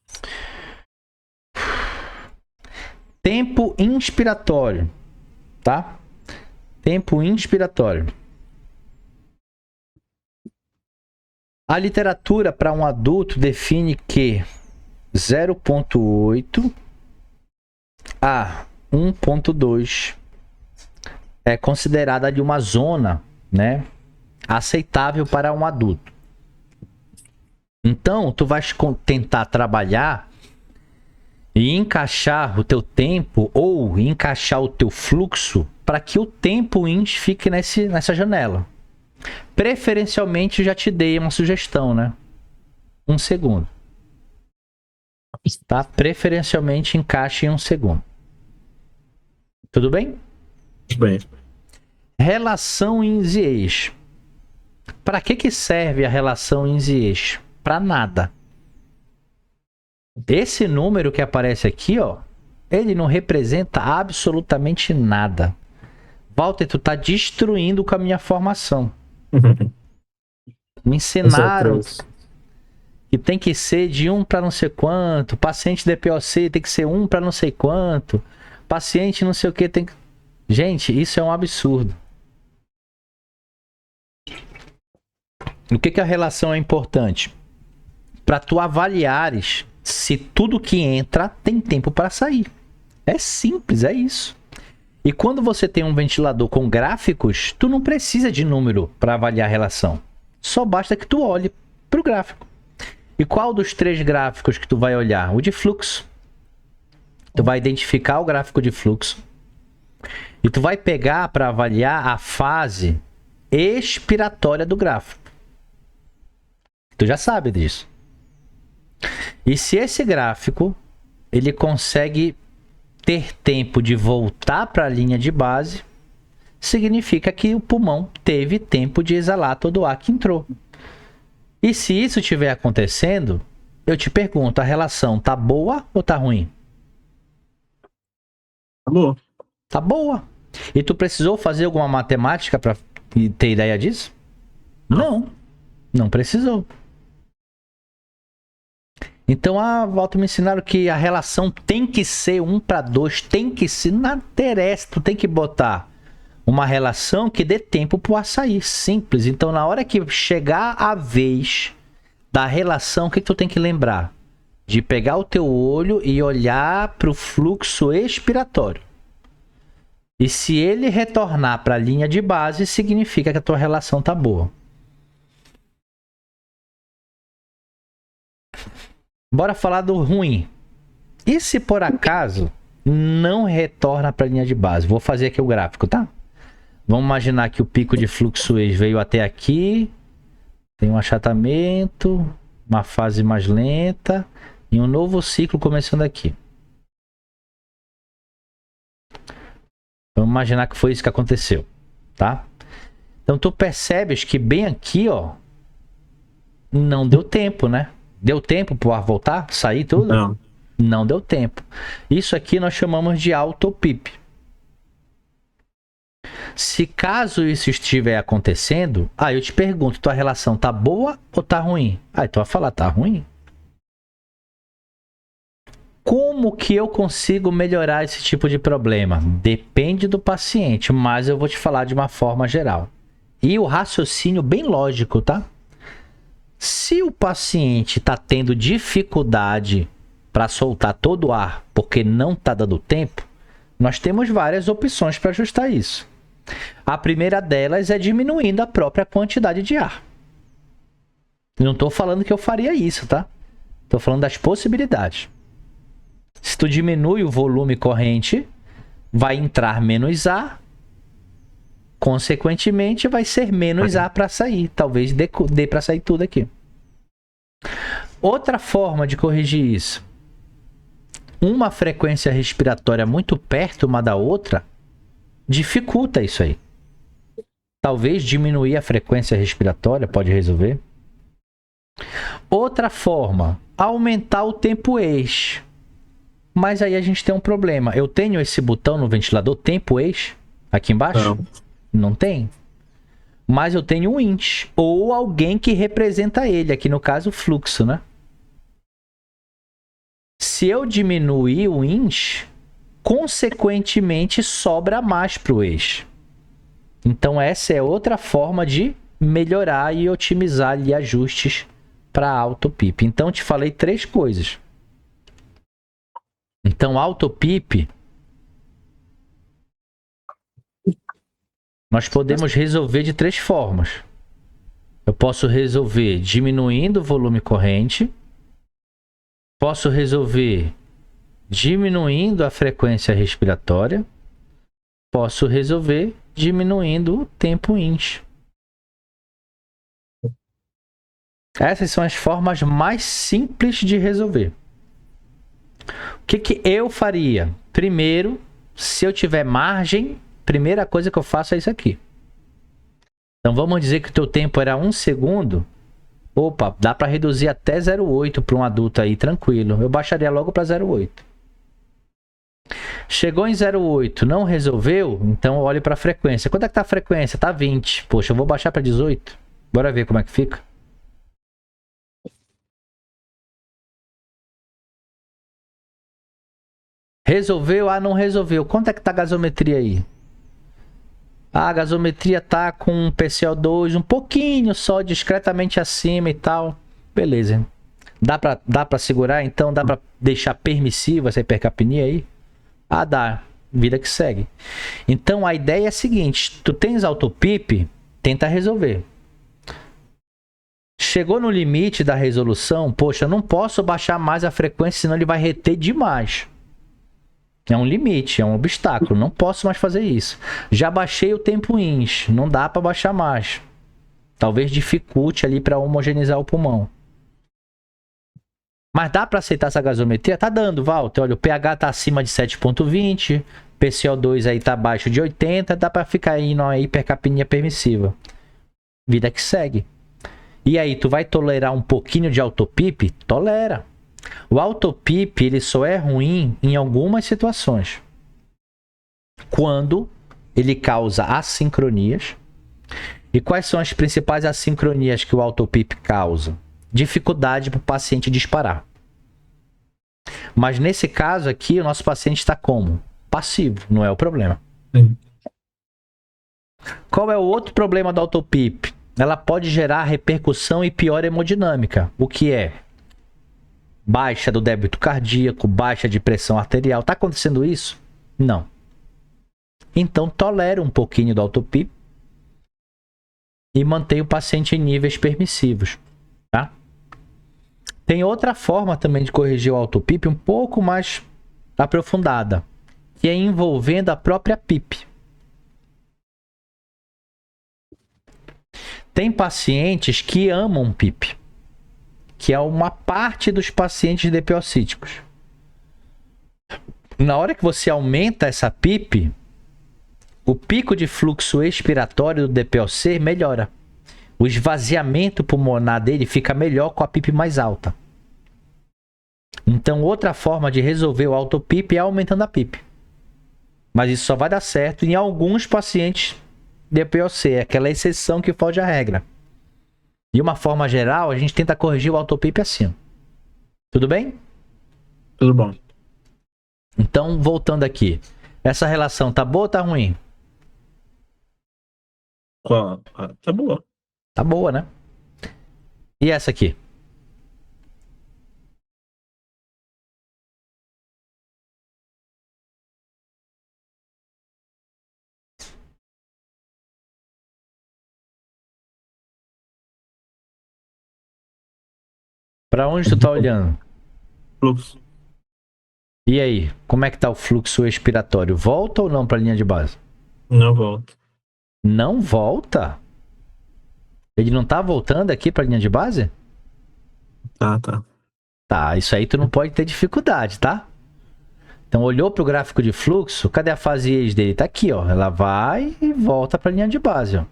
Tempo inspiratório, tá? Tempo inspiratório. A literatura para um adulto define que 0,8 a 1,2 é considerada de uma zona, né, aceitável para um adulto. Então, tu vais tentar trabalhar e encaixar o teu tempo ou encaixar o teu fluxo para que o tempo ins fique nessa janela. Preferencialmente, já te dei uma sugestão, né? 1 segundo. Tá? Preferencialmente, encaixe em 1 segundo. Tudo bem? Tudo bem. Relação índice e eixo. Para que serve a relação índice e eixo? Para nada. Esse número que aparece aqui, ó, ele não representa absolutamente nada. Walter, tu tá destruindo com a minha formação. Me ensinaram que tem que ser de 1 para não sei quanto, paciente DPOC tem que ser 1 para não sei quanto, paciente não sei o que tem que... Gente, isso é um absurdo. O que a relação é importante? Para tu avaliares se tudo que entra tem tempo para sair. É simples, é isso. E quando você tem um ventilador com gráficos, tu não precisa de número para avaliar a relação. Só basta que tu olhe para o gráfico. E qual dos 3 gráficos que tu vai olhar? O de fluxo. Tu vai identificar o gráfico de fluxo. E tu vai pegar para avaliar a fase expiratória do gráfico. Tu já sabe disso. E se esse gráfico ele consegue ter tempo de voltar para a linha de base, significa que o pulmão teve tempo de exalar todo o ar que entrou. E se isso estiver acontecendo, eu te pergunto, a relação tá boa ou tá ruim? Tá bom. Tá boa. E tu precisou fazer alguma matemática para ter ideia disso? Não. Não precisou. Então, volta me ensinaram que a relação tem que ser 1:2, tem que ser, não interessa, tu tem que botar uma relação que dê tempo pro ar sair, simples. Então, na hora que chegar a vez da relação, o que tu tem que lembrar? De pegar o teu olho e olhar pro fluxo expiratório. E se ele retornar para a linha de base, significa que a tua relação tá boa. Bora falar do ruim. E se por acaso não retorna para a linha de base? Vou fazer aqui o gráfico, tá? Vamos imaginar que o pico de fluxo ex veio até aqui. Tem um achatamento, uma fase mais lenta e um novo ciclo começando aqui. Vamos imaginar que foi isso que aconteceu, tá? Então tu percebes que bem aqui, ó, não deu tempo, né? Deu tempo pro ar voltar, sair tudo? Não. Não deu tempo. Isso aqui nós chamamos de auto-PIP. Se caso isso estiver acontecendo, eu te pergunto, tua relação tá boa ou tá ruim? Tu vai falar, tá ruim? Como que eu consigo melhorar esse tipo de problema? Depende do paciente, mas eu vou te falar de uma forma geral. E o raciocínio bem lógico, tá? Se o paciente está tendo dificuldade para soltar todo o ar porque não está dando tempo, nós temos várias opções para ajustar isso. A primeira delas é diminuindo a própria quantidade de ar. Não estou falando que eu faria isso, tá? Estou falando das possibilidades. Se tu diminui o volume corrente, vai entrar menos ar, consequentemente vai ser menos ar para sair. Talvez dê para sair tudo aqui. Outra forma de corrigir isso. Uma frequência respiratória muito perto uma da outra dificulta isso aí. Talvez diminuir a frequência respiratória pode resolver. Outra forma, aumentar o tempo ex. Mas aí a gente tem um problema. Eu tenho esse botão no ventilador, tempo ex, aqui embaixo? Não tem. Mas eu tenho um inch, ou alguém que representa ele, aqui no caso o fluxo, né? Se eu diminuir o inch, consequentemente sobra mais para o ex. Então essa é outra forma de melhorar e otimizar ali ajustes para auto-PIP. Então te falei 3 coisas. Então auto-PIP nós podemos resolver de 3 formas. Eu posso resolver diminuindo o volume corrente. Posso resolver diminuindo a frequência respiratória. Posso resolver diminuindo o tempo inch. Essas são as formas mais simples de resolver. O que eu faria? Primeiro, se eu tiver margem, primeira coisa que eu faço é isso aqui. Então vamos dizer que o teu tempo era 1 segundo. Opa, dá para reduzir até 0,8 para um adulto aí, tranquilo. Eu baixaria logo para 0,8. Chegou em 0,8, não resolveu? Então olhe para a frequência. Quanto é que tá a frequência? Tá 20. Poxa, eu vou baixar para 18. Bora ver como é que fica. Resolveu? Não resolveu. Quanto é que tá a gasometria aí? A gasometria tá com PCO2 um pouquinho só, discretamente acima e tal. Beleza. Dá pra segurar então? Dá pra deixar permissiva essa hipercapnia aí? Dá. Vida que segue. Então a ideia é a seguinte. Tu tens auto-PIP, tenta resolver. Chegou no limite da resolução, poxa, eu não posso baixar mais a frequência, senão ele vai reter demais. É um limite, é um obstáculo. Não posso mais fazer isso. Já baixei o tempo ins. Não dá para baixar mais. Talvez dificulte ali para homogeneizar o pulmão. Mas dá para aceitar essa gasometria? Tá dando, Walter. Olha, o pH tá acima de 7,20. PCO2 aí tá abaixo de 80. Dá para ficar aí numa hipercapnia permissiva. Vida que segue. E aí, tu vai tolerar um pouquinho de autopip? Tolera. O autopip, ele só é ruim em algumas situações. Quando ele causa assincronias. E quais são as principais assincronias que o autopip causa? Dificuldade para o paciente disparar. Mas nesse caso aqui, o nosso paciente está como? Passivo, não é o problema. Sim. Qual é o outro problema do autopip? Ela pode gerar repercussão e pior hemodinâmica. O que é? Baixa do débito cardíaco, baixa de pressão arterial. Está acontecendo isso? Não. Então, tolere um pouquinho do autopip e mantenha o paciente em níveis permissivos. Tá? Tem outra forma também de corrigir o autopip um pouco mais aprofundada, que é envolvendo a própria PIP. Tem pacientes que amam PIP, que é uma parte dos pacientes DPOcíticos. Na hora que você aumenta essa PIP, o pico de fluxo expiratório do DPOC melhora. O esvaziamento pulmonar dele fica melhor com a PIP mais alta. Então, outra forma de resolver o autopip é aumentando a PIP. Mas isso só vai dar certo em alguns pacientes DPOC, é aquela exceção que foge à regra. De uma forma geral, a gente tenta corrigir o autopip assim. Tudo bem? Tudo bom. Então, voltando aqui. Essa relação tá boa ou tá ruim? Qual? Tá boa. Tá boa, né? E essa aqui? Para onde tu tá olhando? Fluxo. E aí, como é que tá o fluxo expiratório? Volta ou não para a linha de base? Não volta. Não volta? Ele não tá voltando aqui para a linha de base? Tá. Tá, isso aí tu não pode ter dificuldade, tá? Então, olhou pro gráfico de fluxo, cadê a fase ex dele? Tá aqui, ó. Ela vai e volta para a linha de base, ó.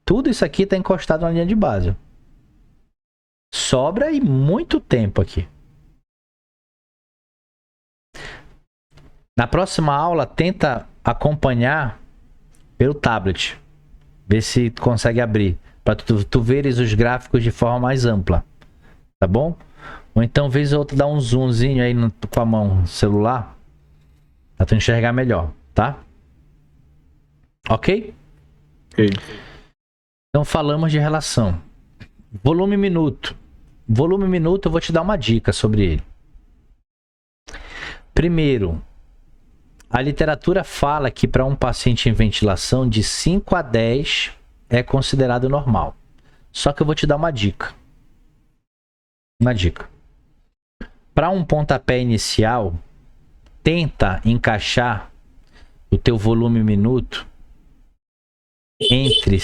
Tudo isso aqui tá encostado na linha de base, ó. Sobra e muito tempo aqui. Na próxima aula, tenta acompanhar pelo tablet. Vê se tu consegue abrir. Para tu veres os gráficos de forma mais ampla. Tá bom? Ou então, vez ou outra, dá um zoomzinho aí com a mão no celular. Pra tu enxergar melhor, tá? Ok? Ok. Então, falamos de relação. Volume minuto. Volume minuto, eu vou te dar uma dica sobre ele. Primeiro, a literatura fala que para um paciente em ventilação de 5 a 10 é considerado normal. Só que eu vou te dar uma dica. Uma dica. Para um pontapé inicial, tenta encaixar o teu volume minuto entre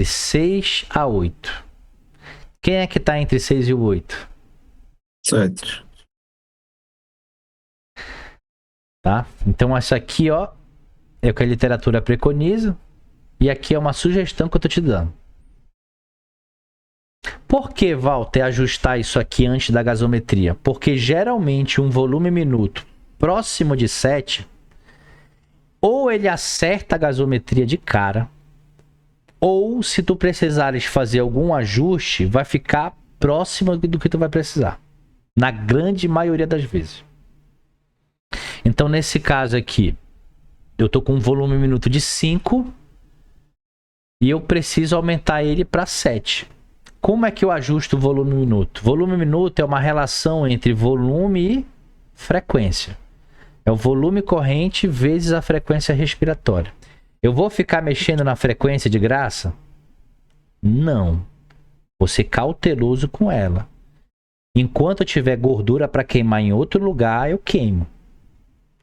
6 a 8. Quem é que está entre 6 e o 8? 7. Tá? Então, essa aqui, ó, é o que a literatura preconiza. E aqui é uma sugestão que eu tô te dando. Por que, Walter, ajustar isso aqui antes da gasometria? Porque geralmente um volume minuto próximo de 7, ou ele acerta a gasometria de cara, ou se tu precisares fazer algum ajuste, vai ficar próximo do que tu vai precisar. Na grande maioria das vezes. Então, nesse caso aqui, eu tô com um volume minuto de 5 e eu preciso aumentar ele para 7. Como é que eu ajusto o volume minuto? Volume minuto é uma relação entre volume e frequência. É o volume corrente vezes a frequência respiratória. Eu vou ficar mexendo na frequência de graça? Não. Vou ser cauteloso com ela. Enquanto eu tiver gordura para queimar em outro lugar, eu queimo.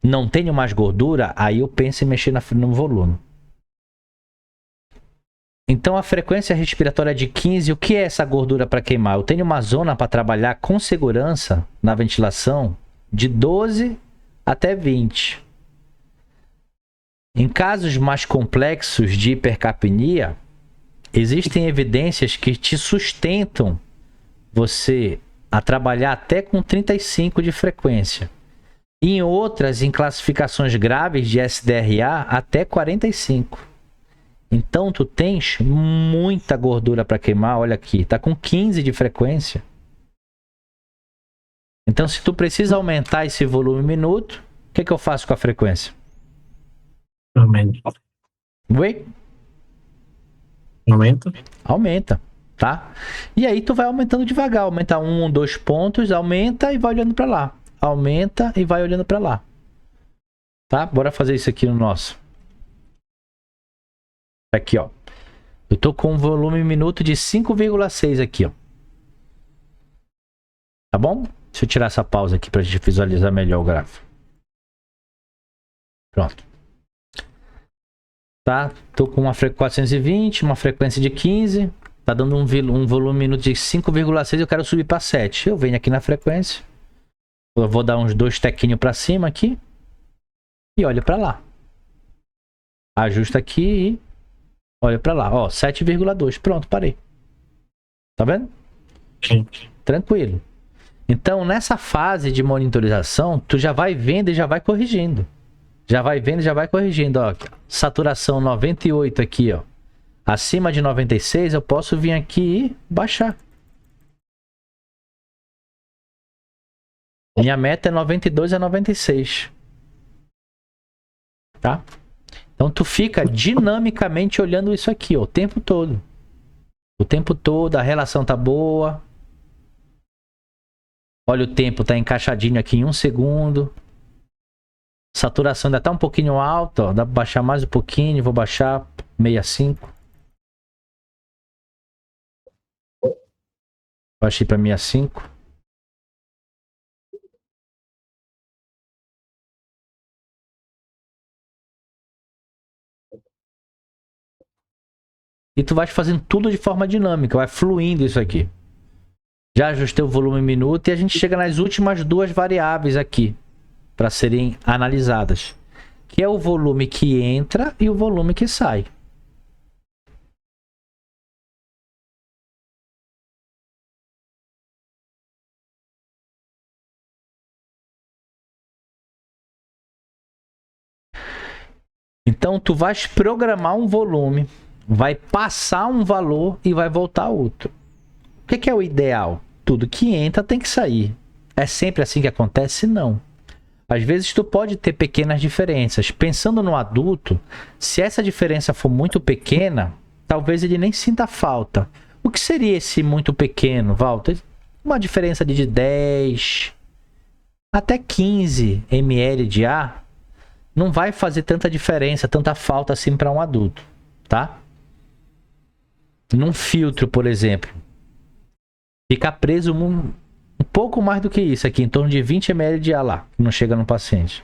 Não tenho mais gordura, aí eu penso em mexer no volume. Então a frequência respiratória é de 15. O que é essa gordura para queimar? Eu tenho uma zona para trabalhar com segurança na ventilação de 12 até 20. Em casos mais complexos de hipercapnia, existem evidências que te sustentam você a trabalhar até com 35 de frequência. Em outras, em classificações graves de SDRA, até 45. Então, tu tens muita gordura para queimar. Olha aqui, tá com 15 de frequência. Então, se tu precisa aumentar esse volume minuto, o que eu faço com a frequência? Aumenta. Oi? Aumenta. Aumenta, tá? E aí tu vai aumentando devagar. Aumenta 1, 2 pontos, aumenta e vai olhando para lá. Aumenta e vai olhando para lá. Tá? Bora fazer isso aqui no nosso. Aqui, ó. Eu tô com um volume minuto de 5,6 aqui, ó. Tá bom? Deixa eu tirar essa pausa aqui pra gente visualizar melhor o gráfico. Pronto. Tá? Tô com uma frequência 420, uma frequência de 15. Tá dando um volume minuto de 5,6. Eu quero subir para 7. Eu venho aqui na frequência. Eu vou dar uns 2 tequinhos para cima aqui. E olho para lá. Ajusta aqui e olha para lá. Ó, 7,2. Pronto, parei. Tá vendo? Sim. Tranquilo. Então, nessa fase de monitorização, tu já vai vendo e já vai corrigindo. Já vai vendo e já vai corrigindo. Ó, saturação 98 aqui, ó. Acima de 96, eu posso vir aqui e baixar. Minha meta é 92 a 96. Tá? Então, tu fica dinamicamente olhando isso aqui, ó, o tempo todo. O tempo todo, a relação tá boa. Olha o tempo, tá encaixadinho aqui em 1 segundo. Saturação ainda tá um pouquinho alta, ó. Dá pra baixar mais um pouquinho. Vou baixar 65. Baixei pra 65. E tu vai fazendo tudo de forma dinâmica, vai fluindo isso aqui. Já ajustei o volume minuto e a gente chega nas últimas 2 variáveis aqui para serem analisadas, que é o volume que entra e o volume que sai. Então tu vais programar um volume, vai passar um valor e vai voltar outro. O que é o ideal? Tudo que entra tem que sair. É sempre assim que acontece? Não. Às vezes tu pode ter pequenas diferenças. Pensando no adulto, se essa diferença for muito pequena, talvez ele nem sinta falta. O que seria esse muito pequeno, Walter? Uma diferença de 10 até 15 ml de ar não vai fazer tanta diferença, tanta falta assim para um adulto, tá? Num filtro, por exemplo, fica preso um pouco mais do que isso aqui, em torno de 20 ml de ar lá, que não chega no paciente.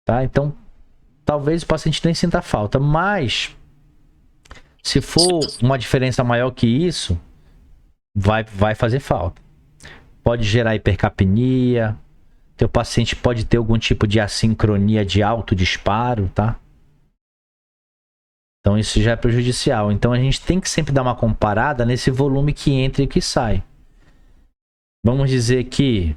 Tá? Então, talvez o paciente nem sinta falta, mas se for uma diferença maior que isso, vai fazer falta. Pode gerar hipercapnia, teu paciente pode ter algum tipo de assincronia de alto disparo, tá? Então isso já é prejudicial. Então a gente tem que sempre dar uma comparada nesse volume que entra e que sai. Vamos dizer que,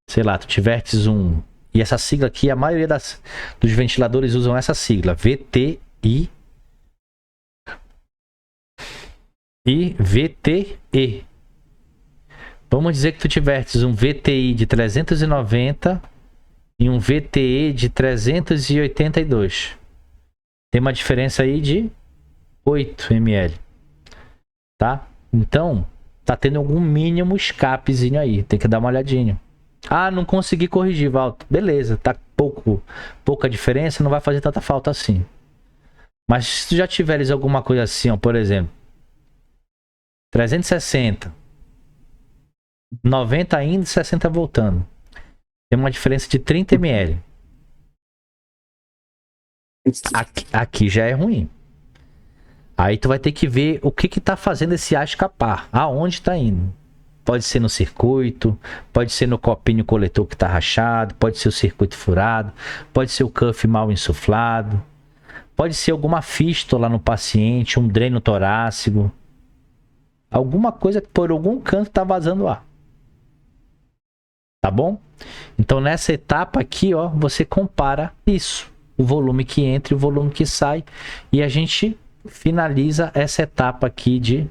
sei lá, tu tiveres um... E essa sigla aqui, a maioria dos ventiladores usam essa sigla, VTI e VTE. Vamos dizer que tu tiveres um VTI de 390 e um VTE de 382. Tem uma diferença aí de 8 ml. Tá? Então, tá tendo algum mínimo escapezinho aí. Tem que dar uma olhadinha. Ah, não consegui corrigir, Walter. Beleza, tá pouca diferença, não vai fazer tanta falta assim. Mas se tu já tiveres alguma coisa assim, ó, por exemplo, 360, 90 indo e 60 voltando. Tem uma diferença de 30 ml. Aqui já é ruim. Aí tu vai ter que ver o que tá fazendo esse ar escapar. Aonde tá indo. Pode ser no circuito, pode ser no copinho coletor que tá rachado, pode ser o circuito furado, pode ser o cuff mal insuflado, pode ser alguma fístula no paciente, um dreno torácico. Alguma coisa que por algum canto tá vazando ar. Tá bom? Então nessa etapa aqui, ó, você compara isso. O volume que entra e o volume que sai. E a gente finaliza essa etapa aqui de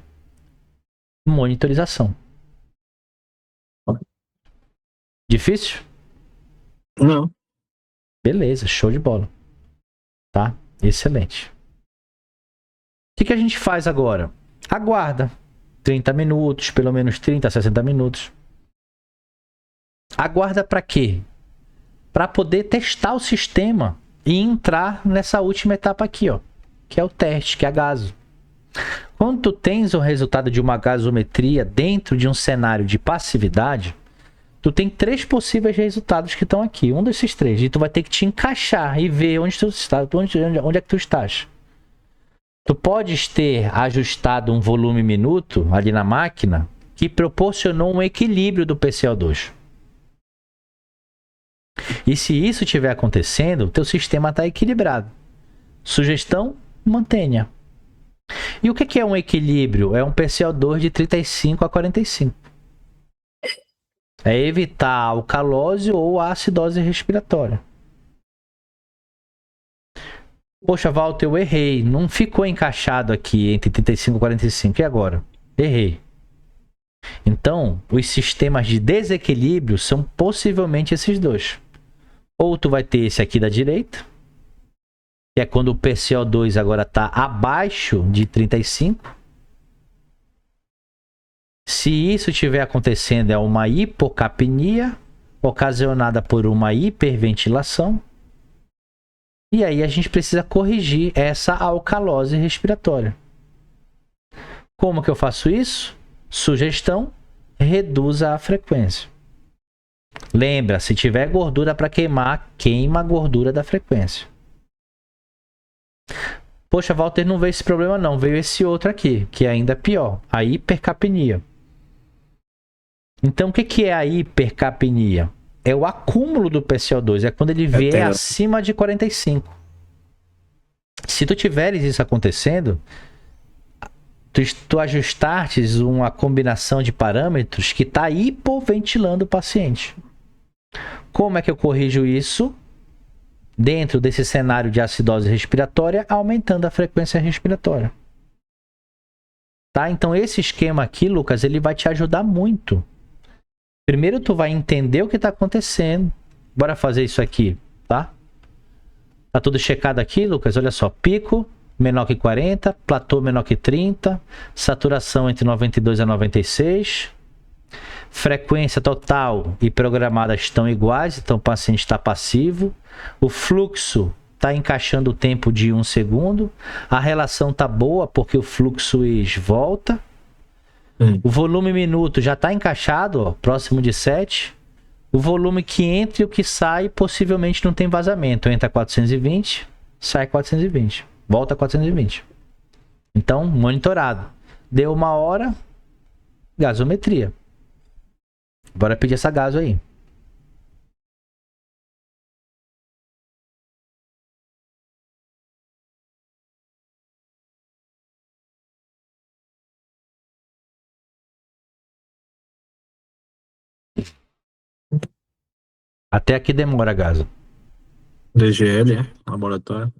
monitorização. Difícil? Não. Beleza, show de bola. Tá? Excelente. O que a gente faz agora? Aguarda 30 minutos, pelo menos 30, 60 minutos. Aguarda para quê? Para poder testar o sistema e entrar nessa última etapa aqui, ó, que é o teste, que é a gaso. Quando tu tens o resultado de uma gasometria dentro de um cenário de passividade, tu tem 3 possíveis resultados que estão aqui, um desses 3, e tu vai ter que te encaixar e ver onde tu está, onde é que tu estás. Tu podes ter ajustado um volume minuto ali na máquina que proporcionou um equilíbrio do PCO2. E se isso estiver acontecendo, o teu sistema está equilibrado. Sugestão, mantenha. E o que é um equilíbrio? É um PCO2 de 35 a 45. É evitar a alcalose ou a acidose respiratória. Poxa, Walter, eu errei. Não ficou encaixado aqui entre 35 e 45. E agora? Errei. Então, os sistemas de desequilíbrio são possivelmente esses dois. Ou tu vai ter esse aqui da direita, que é quando o PCO2 agora está abaixo de 35. Se isso estiver acontecendo, é uma hipocapnia ocasionada por uma hiperventilação. E aí a gente precisa corrigir essa alcalose respiratória. Como que eu faço isso? Sugestão, reduza a frequência. Lembra, se tiver gordura para queimar, queima a gordura da frequência. Poxa, Walter, não veio esse problema não, veio esse outro aqui, que é ainda pior, a hipercapnia. Então, o que é a hipercapnia? É o acúmulo do PCO2, é quando ele vier acima de 45. Se tu tiveres isso acontecendo, tu ajustartes uma combinação de parâmetros que está hipoventilando o paciente. Como é que eu corrijo isso? Dentro desse cenário de acidose respiratória, aumentando a frequência respiratória. Tá? Então esse esquema aqui, Lucas, ele vai te ajudar muito. Primeiro tu vai entender o que está acontecendo. Bora fazer isso aqui, tá? Tá tudo checado aqui, Lucas? Olha só, pico menor que 40, platô menor que 30, saturação entre 92 a 96, frequência total e programada estão iguais, então o paciente está passivo, o fluxo está encaixando o tempo de 1 segundo, a relação está boa porque o fluxo volta, o volume minuto já está encaixado, ó, próximo de 7, o volume que entra e o que sai possivelmente não tem vazamento, entra 420, sai 420. Volta a 420. Então, monitorado. Deu 1 hora, gasometria. Bora pedir essa gaso aí. Até aqui demora a gaso. DGL, laboratório.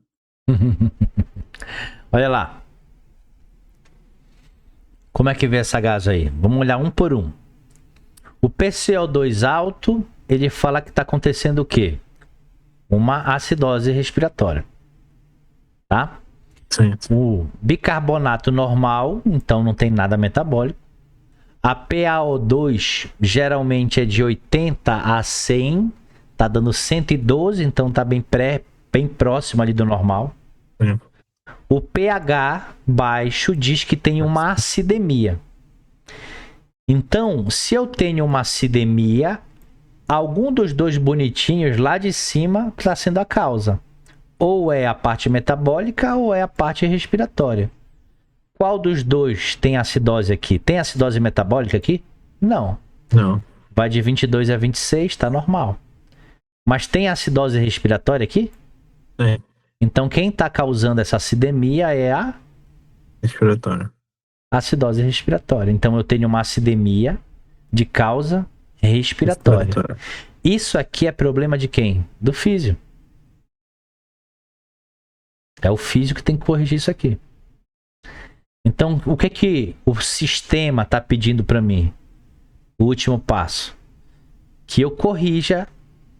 Olha lá. Como é que vê essa gaso aí? Vamos olhar um por um. O PCO2 alto, ele fala que está acontecendo o quê? Uma acidose respiratória. Tá? Sim. O bicarbonato normal, então não tem nada metabólico. A PaO2 geralmente é de 80 a 100. Tá dando 112, então tá bem próximo ali do normal. Sim. O pH baixo diz que tem uma acidemia. Então, se eu tenho uma acidemia, algum dos dois bonitinhos lá de cima está sendo a causa. Ou é a parte metabólica ou é a parte respiratória. Qual dos dois tem acidose aqui? Tem acidose metabólica aqui? Não. Não. Vai de 22 a 26, está normal. Mas tem acidose respiratória aqui? É. Então quem está causando essa acidemia é a Respiratório. acidose respiratória. Então eu tenho uma acidemia de causa respiratória. Isso aqui é problema de quem? Do físio. É o físio que tem que corrigir isso aqui. Então, o que o sistema está pedindo para mim? O último passo. Que eu corrija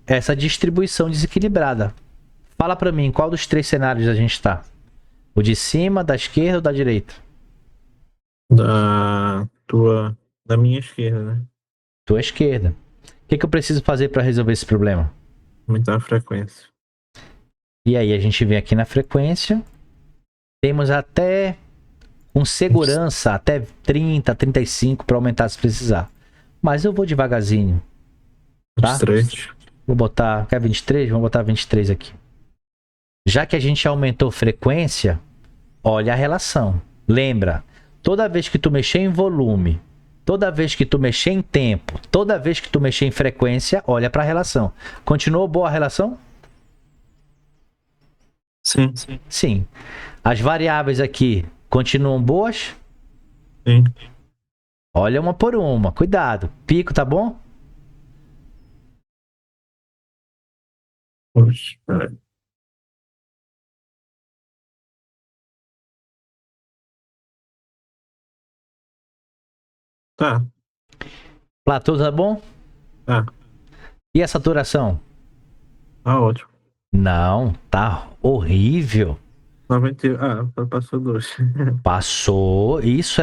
essa distribuição desequilibrada. Fala para mim, qual dos três cenários a gente está? O de cima, da esquerda ou da direita? Da minha esquerda, né? Tua esquerda. O que eu preciso fazer para resolver esse problema? Aumentar a frequência. E aí a gente vem aqui na frequência. Temos até, com segurança, até 30, 35 para aumentar se precisar. Mas eu vou devagarzinho. Tá? 23. Vou botar... Quer 23? Vamos botar 23 aqui. Já que a gente aumentou frequência, olha a relação. Lembra, toda vez que tu mexer em volume, toda vez que tu mexer em tempo, toda vez que tu mexer em frequência, olha para a relação. Continuou boa a relação? Sim. Sim. As variáveis aqui continuam boas? Sim. Olha uma por uma. Cuidado. Pico, tá bom? Poxa, peraí. Tá. Platô, tá bom? Tá. E a saturação? Tá ótimo. Não, tá horrível. 90. Passou 2. Passou. Isso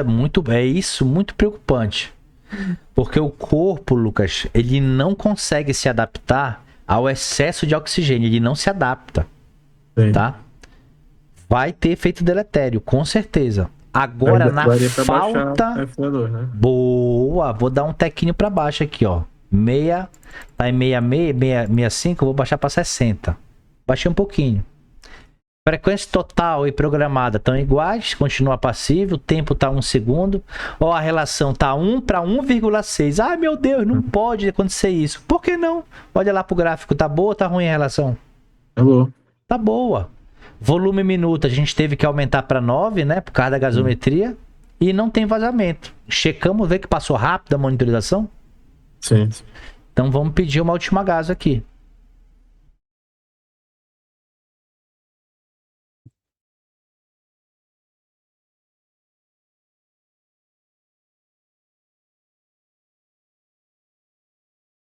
muito preocupante. Porque o corpo, Lucas, ele não consegue se adaptar ao excesso de oxigênio. Ele não se adapta. Sim. Tá? Vai ter efeito deletério, com certeza. Agora, na falta... F2, né? Boa! Vou dar um tequinho para baixo aqui, ó. Tá em 65, eu vou baixar para 60. Baixei um pouquinho. Frequência total e programada estão iguais, continua passivo, o tempo tá 1 segundo. Ó, a relação tá 1 para 1,6. Ai, meu Deus, não pode acontecer isso. Por que não? Olha lá pro gráfico, tá boa ou tá ruim a relação? Tá bom. Tá boa. Volume minuto, a gente teve que aumentar para 9, né, por causa da gasometria. E não tem vazamento. Checamos, ver que passou rápido a monitorização? Sim. Então vamos pedir uma última gaso aqui.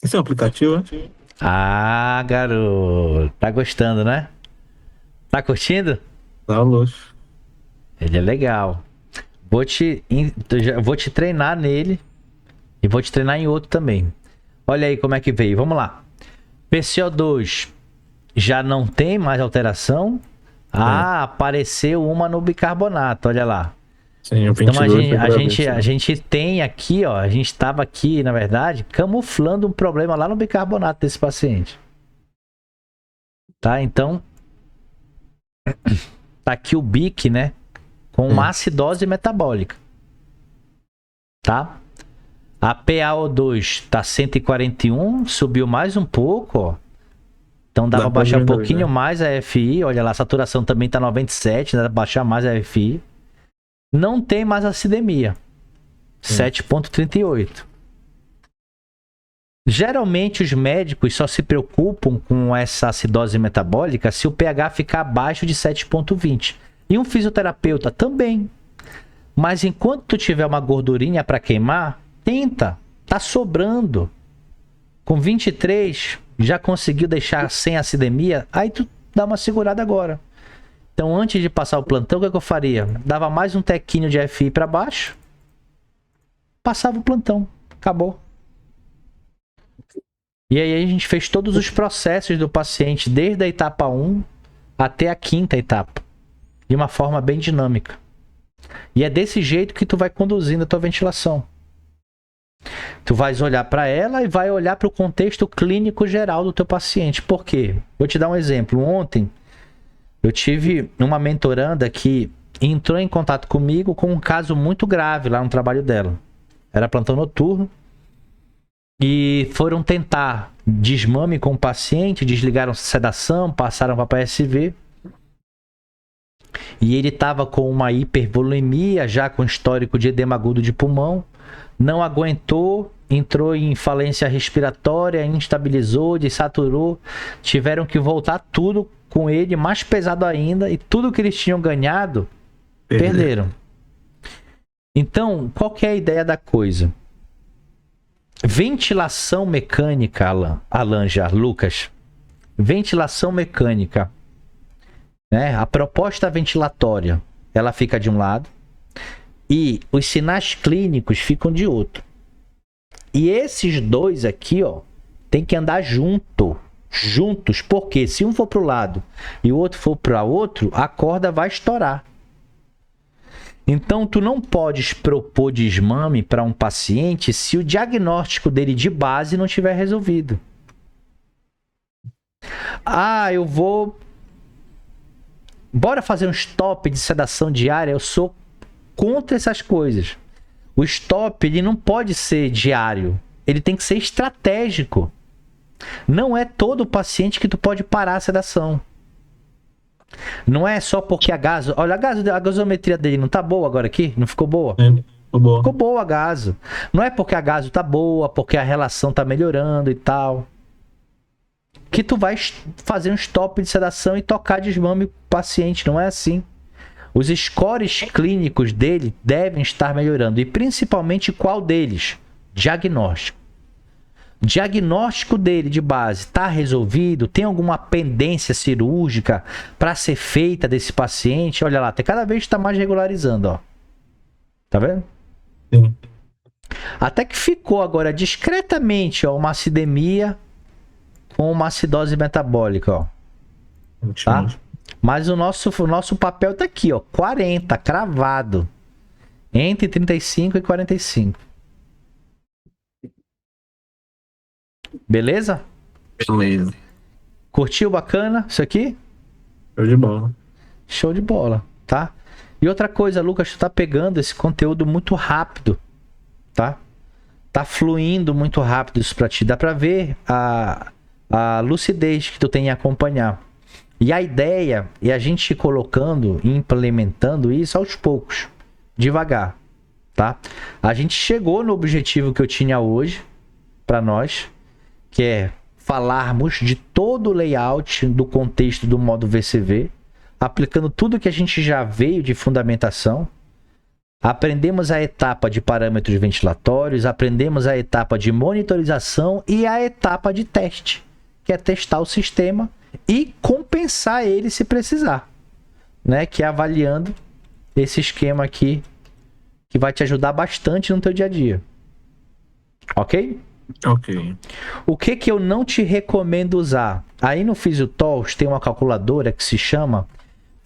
Esse é um aplicativo, né? Ah, garoto. Tá gostando, né? Tá curtindo? Tá luxo. Ele é legal. Vou te treinar nele. E vou te treinar em outro também. Olha aí como é que veio. Vamos lá. PCO2 já não tem mais alteração. Ah, apareceu uma no bicarbonato. Olha lá. Sim, o Então 22 a gente tem aqui, ó. A gente estava aqui, na verdade, camuflando um problema lá no bicarbonato desse paciente. Tá? Então, tá aqui o BIC, né? Com uma acidose metabólica. Tá? A PaO2 tá 141, subiu mais um pouco, ó. Então dá para baixar um pouquinho mais a FI. Olha lá, a saturação também tá 97, dá para baixar mais a FI. Não tem mais acidemia. 7,38. Geralmente os médicos só se preocupam com essa acidose metabólica se o pH ficar abaixo de 7,20. E um fisioterapeuta também. Mas enquanto tu tiver uma gordurinha para queimar, tenta. Tá sobrando. Com 23, já conseguiu deixar sem acidemia, aí tu dá uma segurada agora. Então, antes de passar o plantão, o que eu faria? Dava mais um tequinho de FI para baixo, passava o plantão. Acabou. E aí a gente fez todos os processos do paciente, desde a etapa 1 até a 5ª etapa. De uma forma bem dinâmica. E é desse jeito que tu vai conduzindo a tua ventilação. Tu vais olhar para ela e vai olhar para o contexto clínico geral do teu paciente. Por quê? Vou te dar um exemplo. Ontem eu tive uma mentoranda que entrou em contato comigo com um caso muito grave lá no trabalho dela. Era plantão noturno e foram tentar desmame com o paciente, desligaram sedação, passaram para PSV. E ele estava com uma hipervolemia, já com histórico de edema agudo de pulmão. Não aguentou, entrou em falência respiratória, instabilizou, desaturou. Tiveram que voltar tudo com ele, mais pesado ainda. E tudo que eles tinham ganhado, perderam. Então, qual que é a ideia da coisa? Ventilação mecânica, Lucas. Ventilação mecânica. A proposta ventilatória, ela fica de um lado. E os sinais clínicos ficam de outro. E esses dois aqui, ó, tem que andar juntos, porque se um for para o lado e o outro for para outro, a corda vai estourar. Então, tu não podes propor desmame para um paciente se o diagnóstico dele de base não tiver resolvido. Bora fazer um stop de sedação diária? Eu sou contra essas coisas. O stop, ele não pode ser diário. Ele tem que ser estratégico. Não é todo paciente que tu pode parar a sedação. Não é só porque olha, a gasometria dele não tá boa agora aqui? Não ficou boa? Ficou boa. Ficou boa a gaso. Não é porque a gaso tá boa, porque a relação tá melhorando e tal, que tu vai fazer um stop de sedação e tocar desmame pro paciente. Não é assim. Os scores clínicos dele devem estar melhorando. E principalmente qual deles? Diagnóstico. Diagnóstico dele de base está resolvido? Tem alguma pendência cirúrgica para ser feita desse paciente? Olha lá, cada vez está mais regularizando, ó. Tá vendo? Sim. Até que ficou agora discretamente, ó, uma acidemia com uma acidose metabólica, ó. Tá? Mas o nosso papel tá aqui, ó, 40, cravado. Entre 35 e 45. Beleza? Beleza. Curtiu bacana isso aqui? Show de bola. Show de bola, tá? E outra coisa, Lucas, tu tá pegando esse conteúdo muito rápido, tá? Tá fluindo muito rápido isso pra ti. Dá pra ver a lucidez que tu tem em acompanhar. E a ideia é a gente ir colocando e implementando isso aos poucos, devagar, tá? A gente chegou no objetivo que eu tinha hoje para nós, que é falarmos de todo o layout do contexto do modo VCV, aplicando tudo que a gente já veio de fundamentação. Aprendemos a etapa de parâmetros ventilatórios, aprendemos a etapa de monitorização e a etapa de teste, que é testar o sistema e compensar ele se precisar, né? Que é avaliando esse esquema aqui, que vai te ajudar bastante no teu dia a dia. Ok? Ok. O que eu não te recomendo usar? Aí no PhysioTools tem uma calculadora que se chama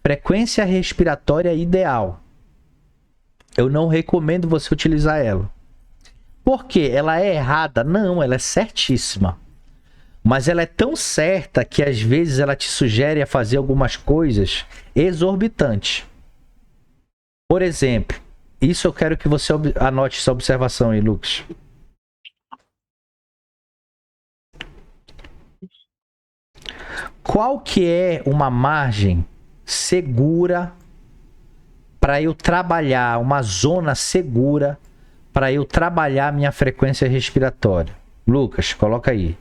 frequência respiratória ideal. Eu não recomendo você utilizar ela. Por quê? Ela é errada? Não, ela é certíssima. Mas ela é tão certa que às vezes ela te sugere a fazer algumas coisas exorbitantes. Por exemplo, isso eu quero que você anote essa observação aí, Lucas. Qual que é uma margem segura para eu trabalhar, uma zona segura para eu trabalhar minha frequência respiratória? Lucas, coloca aí.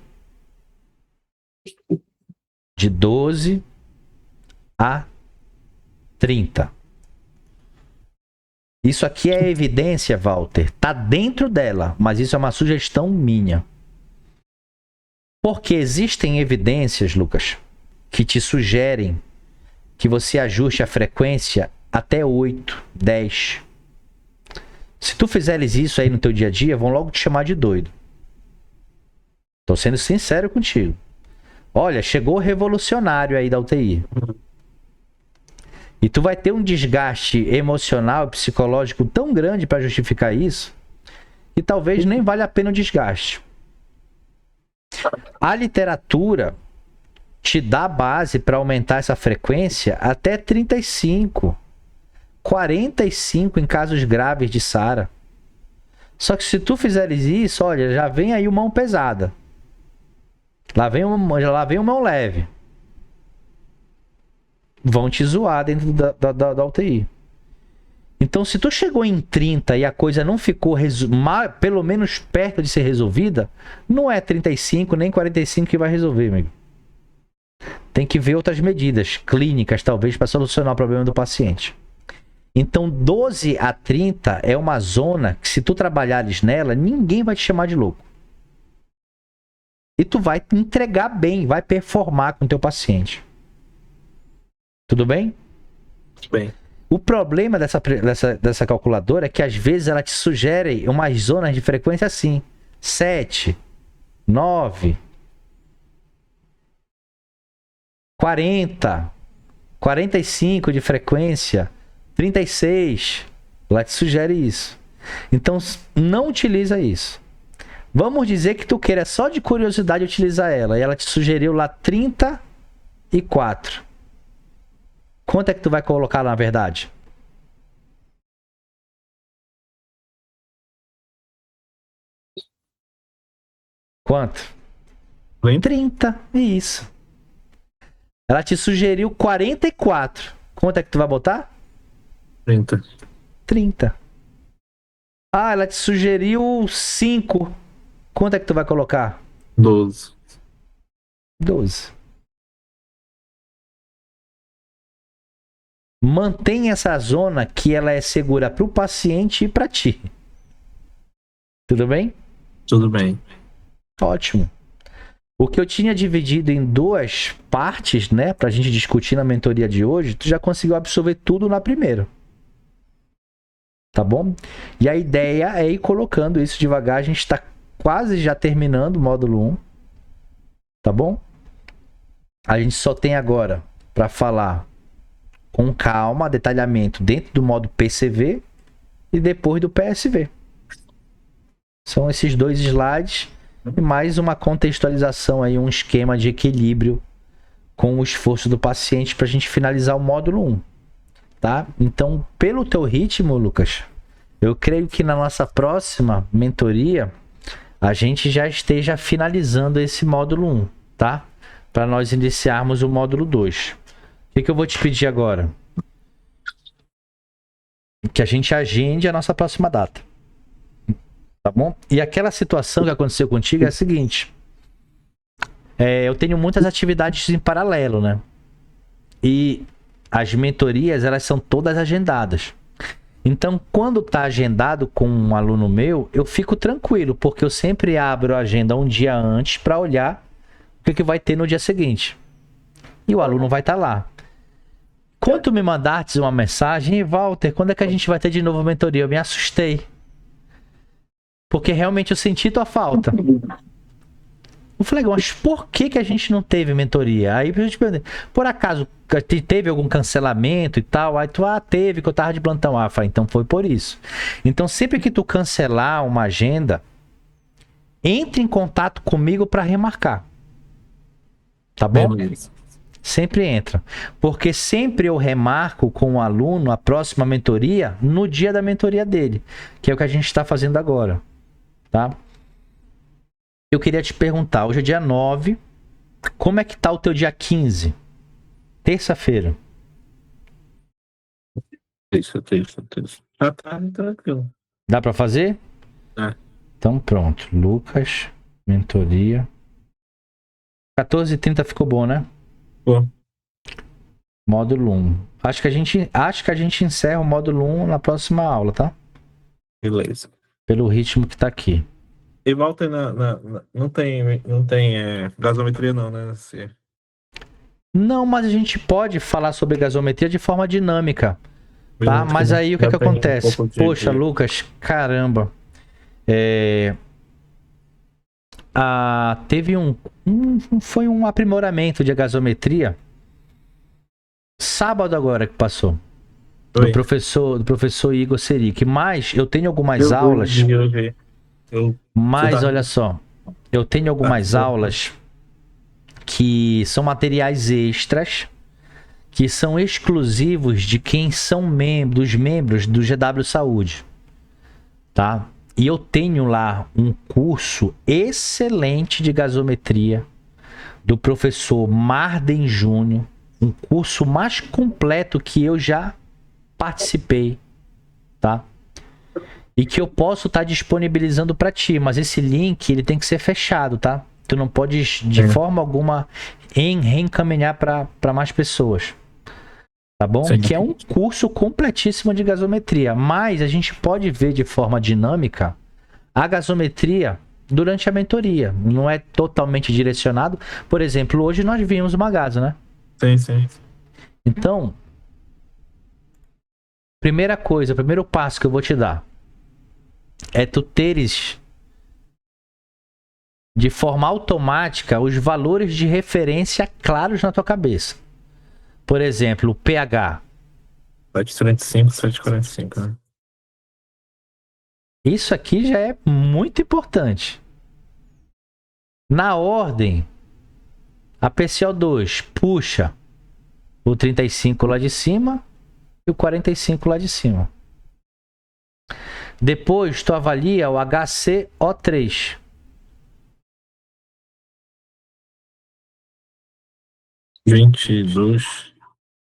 De 12 a 30. Isso aqui é evidência, Walter. Tá dentro dela, mas isso é uma sugestão minha. Porque existem evidências, Lucas, que te sugerem que você ajuste a frequência até 8, 10. Se tu fizeres isso aí no teu dia a dia, vão logo te chamar de doido. Tô sendo sincero contigo. Olha, chegou o revolucionário aí da UTI. E tu vai ter um desgaste emocional e psicológico tão grande para justificar isso. e talvez nem valha a pena o desgaste. A literatura te dá base para aumentar essa frequência até 35, 45 em casos graves de SARA. Só que se tu fizeres isso, olha, já vem aí o mão pesada. Lá vem o mão leve. Vão te zoar dentro da UTI. Então, se tu chegou em 30 e a coisa não ficou pelo menos perto de ser resolvida, não é 35 nem 45 que vai resolver, amigo. Tem que ver outras medidas clínicas, talvez, para solucionar o problema do paciente. Então, 12 a 30 é uma zona que, se tu trabalhares nela, ninguém vai te chamar de louco. E tu vai entregar bem, vai performar com o teu paciente. Tudo bem? Bem. O problema dessa calculadora é que às vezes ela te sugere umas zonas de frequência assim: 7, 9, 40, 45 de frequência, 36. Ela te sugere isso. Então não utiliza isso. Vamos dizer que tu queira só de curiosidade utilizar ela e ela te sugeriu lá 34. Quanto é que tu vai colocar na verdade? Quanto? 30. Isso. Ela te sugeriu 44. Quanto é que tu vai botar? 30. 30. Ah, ela te sugeriu 5. Quanto é que tu vai colocar? 12. 12. Mantém essa zona que ela é segura para o paciente e para ti. Tudo bem? Tudo bem. Ótimo. O que eu tinha dividido em duas partes, né, pra gente discutir na mentoria de hoje, tu já conseguiu absorver tudo na primeira. Tá bom? E a ideia é ir colocando isso devagar. A gente está quase já terminando o módulo 1. Tá bom? A gente só tem agora para falar com calma, detalhamento dentro do modo PCV e depois do PSV. São esses dois slides e mais uma contextualização aí, um esquema de equilíbrio com o esforço do paciente para a gente finalizar o módulo 1. Tá? Então, pelo teu ritmo, Lucas, eu creio que na nossa próxima mentoria a gente já esteja finalizando esse módulo 1, tá? Para nós iniciarmos o módulo 2. O que eu vou te pedir agora? Que a gente agende a nossa próxima data. Tá bom? E aquela situação que aconteceu contigo é a seguinte. Eu tenho muitas atividades em paralelo, né? E as mentorias, elas são todas agendadas. Então, quando tá agendado com um aluno meu, eu fico tranquilo, porque eu sempre abro a agenda um dia antes para olhar o que vai ter no dia seguinte. E o aluno vai estar lá. Quando tu me mandaste uma mensagem, Walter, quando é que a gente vai ter de novo a mentoria? Eu me assustei. Porque realmente eu senti tua falta. Eu falei, mas por que a gente não teve mentoria? Aí eu te perguntei, por acaso teve algum cancelamento e tal? Aí tu, teve, que eu tava de plantão. Ah, falei, então foi por isso. Então sempre que tu cancelar uma agenda, entre em contato comigo para remarcar. Tá bom? Sempre entra. Porque sempre eu remarco com o aluno a próxima mentoria no dia da mentoria dele. Que é o que a gente está fazendo agora. Tá? Eu queria te perguntar, hoje é dia 9, como é que tá o teu dia 15? Terça-feira. Terça. Tá tranquilo. Dá pra fazer? É. Então pronto. Lucas, mentoria. 14h30 ficou bom, né? Bom. Módulo 1. Acho que a gente encerra o módulo 1 na próxima aula, tá? Beleza. Pelo ritmo que tá aqui. E Walter, não tem gasometria não, né? Não, mas a gente pode falar sobre gasometria de forma dinâmica, tá? Mas aí o que acontece? Poxa, Lucas, caramba. Teve foi um aprimoramento de gasometria sábado agora que passou. Do professor Igor Seric. Mas eu tenho algumas aulas. Eu vi. Você Mas tá... olha só, eu tenho algumas aulas que são materiais extras, que são exclusivos de quem são dos membros do GW Saúde, tá? E eu tenho lá um curso excelente de gasometria do professor Marden Júnior, um curso mais completo que eu já participei, tá? E que eu posso estar disponibilizando para ti, mas esse link ele tem que ser fechado, tá? Tu não pode de forma alguma reencaminhar para mais pessoas, tá bom? Sim. Que é um curso completíssimo de gasometria, mas a gente pode ver de forma dinâmica a gasometria durante a mentoria, não é totalmente direcionado. Por exemplo, hoje nós vimos uma gaso, né? Sim. Então, primeira coisa, o primeiro passo que eu vou te dar é tu teres de forma automática os valores de referência claros na tua cabeça. Por exemplo, o pH. 745, 745, né? Isso aqui já é muito importante. Na ordem, a PCO2 puxa o 35 lá de cima e o 45 lá de cima. Depois, tu avalia o HCO3.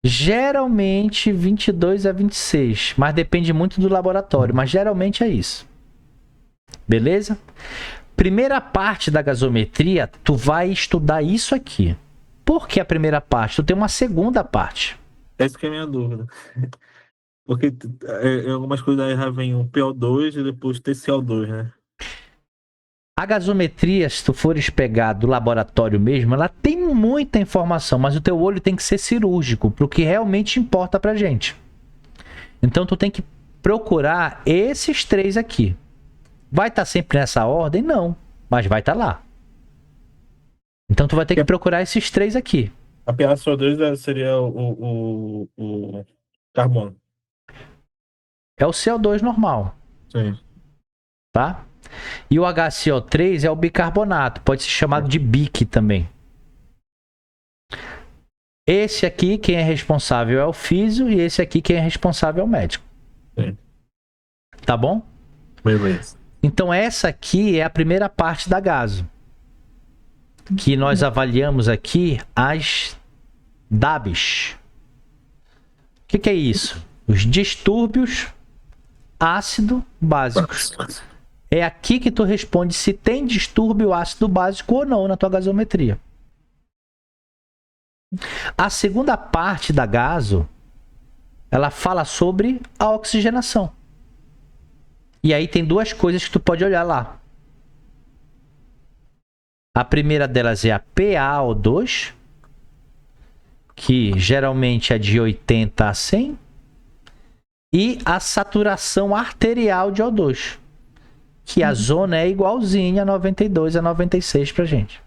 Geralmente 22 a 26, mas depende muito do laboratório, mas geralmente é isso. Beleza? Primeira parte da gasometria, tu vai estudar isso aqui. Por que a primeira parte? Tu tem uma segunda parte. Essa que é a minha dúvida. Porque em algumas coisas aí já vem um PO2 e depois TCO2, né? A gasometria, se tu fores pegar do laboratório mesmo, ela tem muita informação, mas o teu olho tem que ser cirúrgico pro que realmente importa pra gente. Então tu tem que procurar esses três aqui. Vai estar sempre nessa ordem? Não, mas vai estar lá. Então tu vai ter que procurar esses três aqui. A PaCO2 seria o carbono. É o CO2 normal, Sim. tá? E o HCO3 é o bicarbonato, pode ser chamado de BIC também. Esse aqui, quem é responsável é o físio, e esse aqui, quem é responsável é o médico. Sim. Tá bom? Beleza. Então essa aqui é a primeira parte da gaso, que nós avaliamos aqui as DABs. O que é isso? Os distúrbios ácido básicos. É aqui que tu responde se tem distúrbio ácido básico ou não na tua gasometria. A segunda parte da gaso, ela fala sobre a oxigenação. E aí tem duas coisas que tu pode olhar lá. A primeira delas é a PaO2, que geralmente é de 80 a 100, e a saturação arterial de O2, que a zona é igualzinha a 92 a 96 pra gente.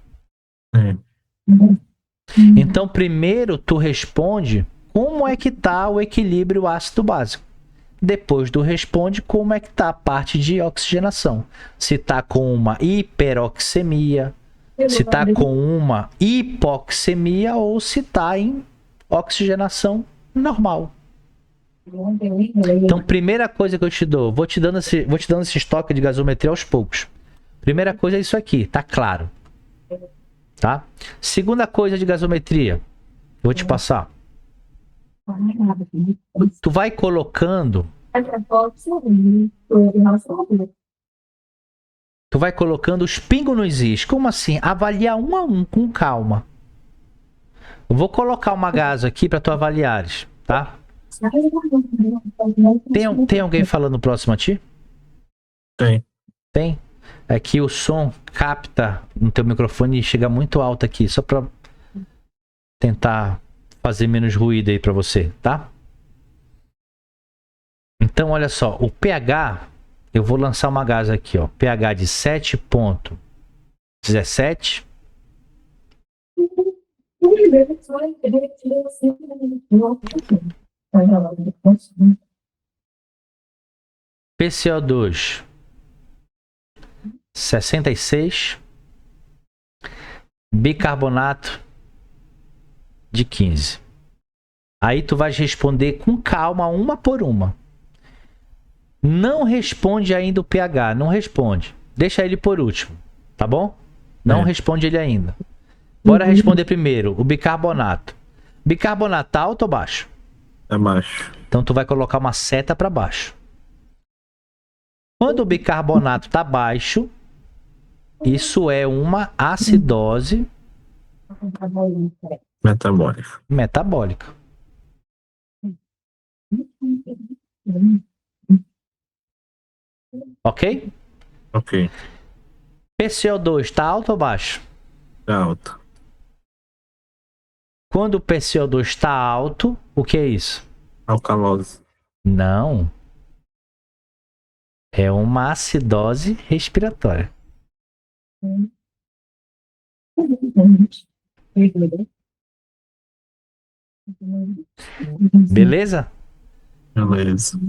Então, primeiro tu responde como é que tá o equilíbrio ácido básico. Depois tu responde como é que tá a parte de oxigenação. Se tá com uma hiperoxemia, se tá com uma hipoxemia ou se tá em oxigenação normal. Então, primeira coisa que eu te dou, vou te dando esse estoque de gasometria aos poucos. Primeira coisa é isso aqui, tá claro. Tá? Segunda coisa de gasometria, vou te passar. Tu vai colocando. Tu vai colocando os pingos nos is. Como assim? Avaliar um a um com calma. Eu vou colocar uma gaso aqui para tu avaliares, tá? Tem alguém falando próximo a ti? Tem. Tem? É que o som capta no teu microfone e chega muito alto aqui, só para tentar fazer menos ruído aí para você, tá? Então, olha só, o pH, eu vou lançar uma gás aqui, ó, pH de 7,17. PCO2 66. Bicarbonato de 15. Aí tu vai responder com calma, uma por uma. Não responde ainda o pH, não responde. Deixa ele por último, tá bom? Não responde ele ainda. Bora responder primeiro o bicarbonato. Bicarbonato tá alto ou baixo? É baixo. Então tu vai colocar uma seta para baixo. Quando o bicarbonato tá baixo, isso é uma acidose metabólica. Ok? Ok. PCO2 tá alto ou baixo? Tá alto. Quando o PCO2 está alto, o que é isso? Alcalose. Não. É uma acidose respiratória. Beleza? Beleza.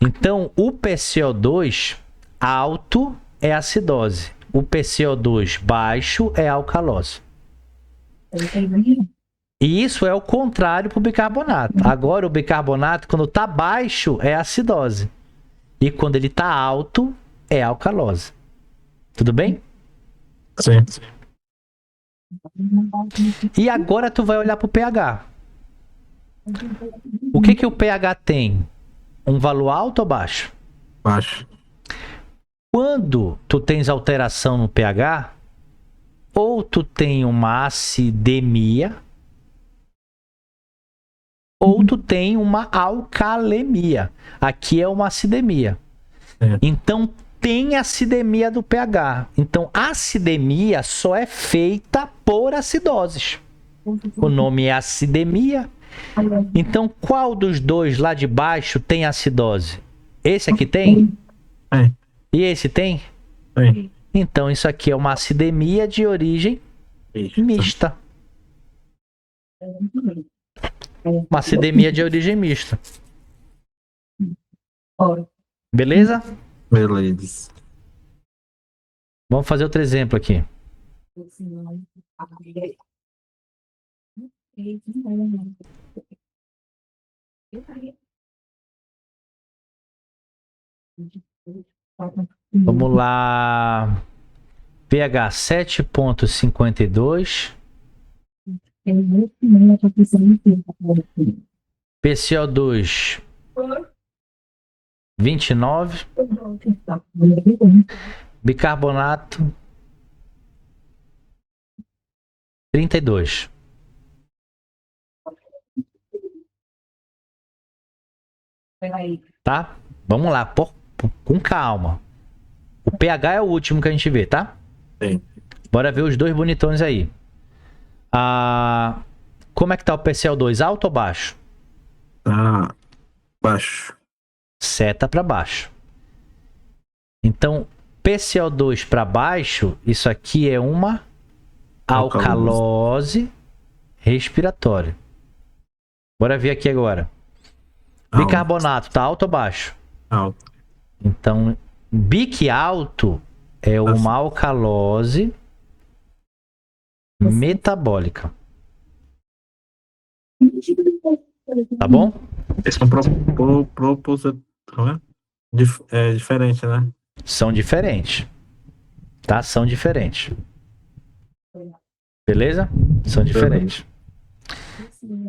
Então, o PCO2 alto é acidose. O PCO2 baixo é alcalose. E isso é o contrário para o bicarbonato. Agora, o bicarbonato, quando está baixo, é acidose. E quando ele está alto, é alcalose. Tudo bem? Sim. E agora tu vai olhar para o pH. O que o pH tem? Um valor alto ou baixo? Baixo. Quando tu tens alteração no pH, ou tu tem uma acidemia, ou tu tem uma alcalemia. Aqui é uma acidemia. Então, tem acidemia do pH. Então, acidemia só é feita por acidoses. O nome é acidemia. Então, qual dos dois lá de baixo tem acidose? Esse aqui tem? E esse tem? Então, isso aqui é uma acidemia de origem mista. Uma acidemia de origem mista. Beleza? Beleza. Vamos fazer outro exemplo aqui. Vamos lá. pH 7,52. PCO2 29. Bicarbonato 32. Tá? Vamos lá, com calma. O pH é o último que a gente vê, tá? Sim. Bora ver os dois bonitões aí. Como é que tá o PCO2? Alto ou baixo? Tá baixo. Seta para baixo. Então, PCO2 para baixo, isso aqui é uma alcalose respiratória. Bora ver aqui agora. Alto. Bicarbonato, tá alto ou baixo? Alto. Então, bic alto é uma alcalose metabólica. Tá bom? Esse é é diferente, né? São diferentes. Tá? São diferentes. Beleza? São diferentes.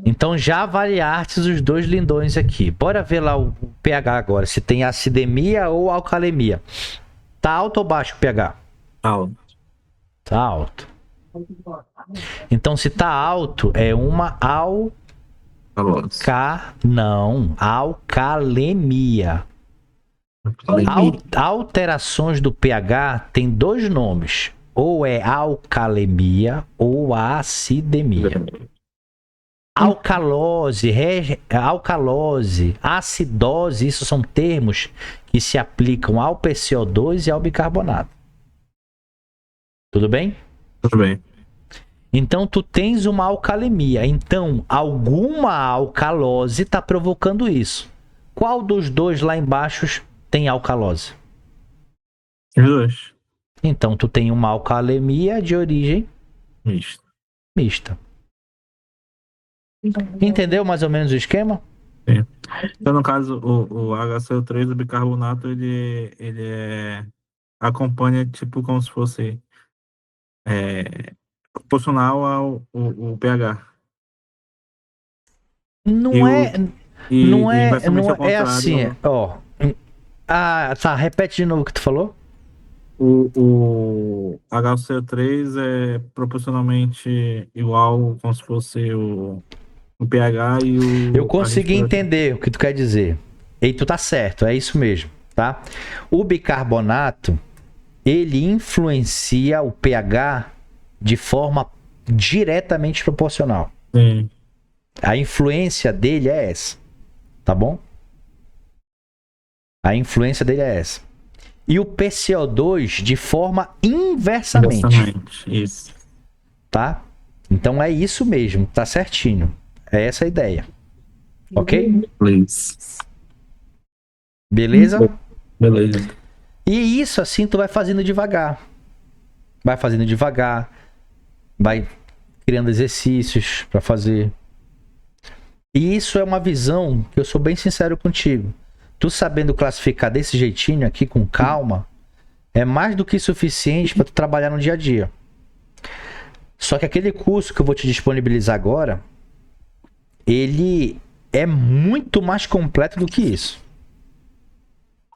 Então já avaliaste os dois lindões aqui. Bora ver lá o pH agora, se tem acidemia ou alcalemia. Tá alto ou baixo o pH? Alto. Tá alto. Então se tá alto é uma alcalemia. Alterações do pH tem dois nomes. Ou é alcalemia ou acidemia. Alcalose, acidose, isso são termos que se aplicam ao PCO2 e ao bicarbonato. Tudo bem? Tudo bem. Então, tu tens uma alcalemia. Então, alguma alcalose está provocando isso. Qual dos dois lá embaixo tem alcalose? Os dois. Então, tu tem uma alcalemia de origem Isso. mista. Entendeu mais ou menos o esquema? Então, no caso, o HCl3, o bicarbonato, acompanha, tipo, como se fosse proporcional ao pH. E, Não o, é, não e é, inversamente não ao é assim, contrário, ó. Ah, tá, repete de novo o que tu falou. o HCl3 é proporcionalmente igual, como se fosse o pH e Eu a consegui respiração. entender o que tu quer dizer. E tu tá certo, é isso mesmo, tá? O bicarbonato, ele influencia o pH de forma diretamente proporcional. Sim. A influência dele é essa, tá bom? A influência dele é essa. E o PCO2 de forma inversamente, Inversamente. Isso. tá? Então é isso mesmo, tá certinho. É essa a ideia. Ok? Beleza. Beleza? Beleza. E isso assim tu vai fazendo devagar. Vai fazendo devagar. Vai criando exercícios para fazer. E isso é uma visão que eu sou bem sincero contigo. Tu sabendo classificar desse jeitinho aqui com calma, é mais do que suficiente para tu trabalhar no dia a dia. Só que aquele curso que eu vou te disponibilizar agora, ele é muito mais completo do que isso.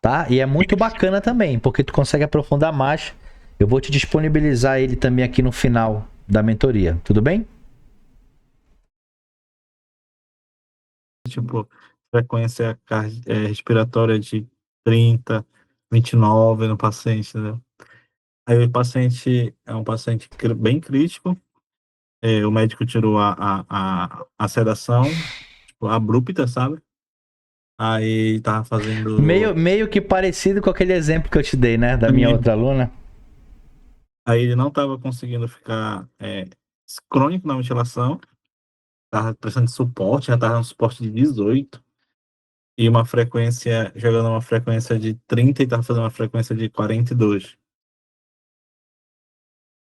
Tá? E é muito bacana também, porque tu consegue aprofundar mais. Eu vou te disponibilizar ele também aqui no final da mentoria. Tudo bem? Tipo, frequência respiratória de 30, 29 no paciente, né? Aí o paciente é um paciente bem crítico. O médico tirou a sedação, tipo, abrupta, sabe? Aí tava fazendo. Meio que parecido com aquele exemplo que eu te dei, né? Da minha outra aluna. Aí ele não tava conseguindo ficar crônico na ventilação, tava precisando de suporte, já tava no suporte de 18. E uma frequência, jogando uma frequência de 30 e tava fazendo uma frequência de 42.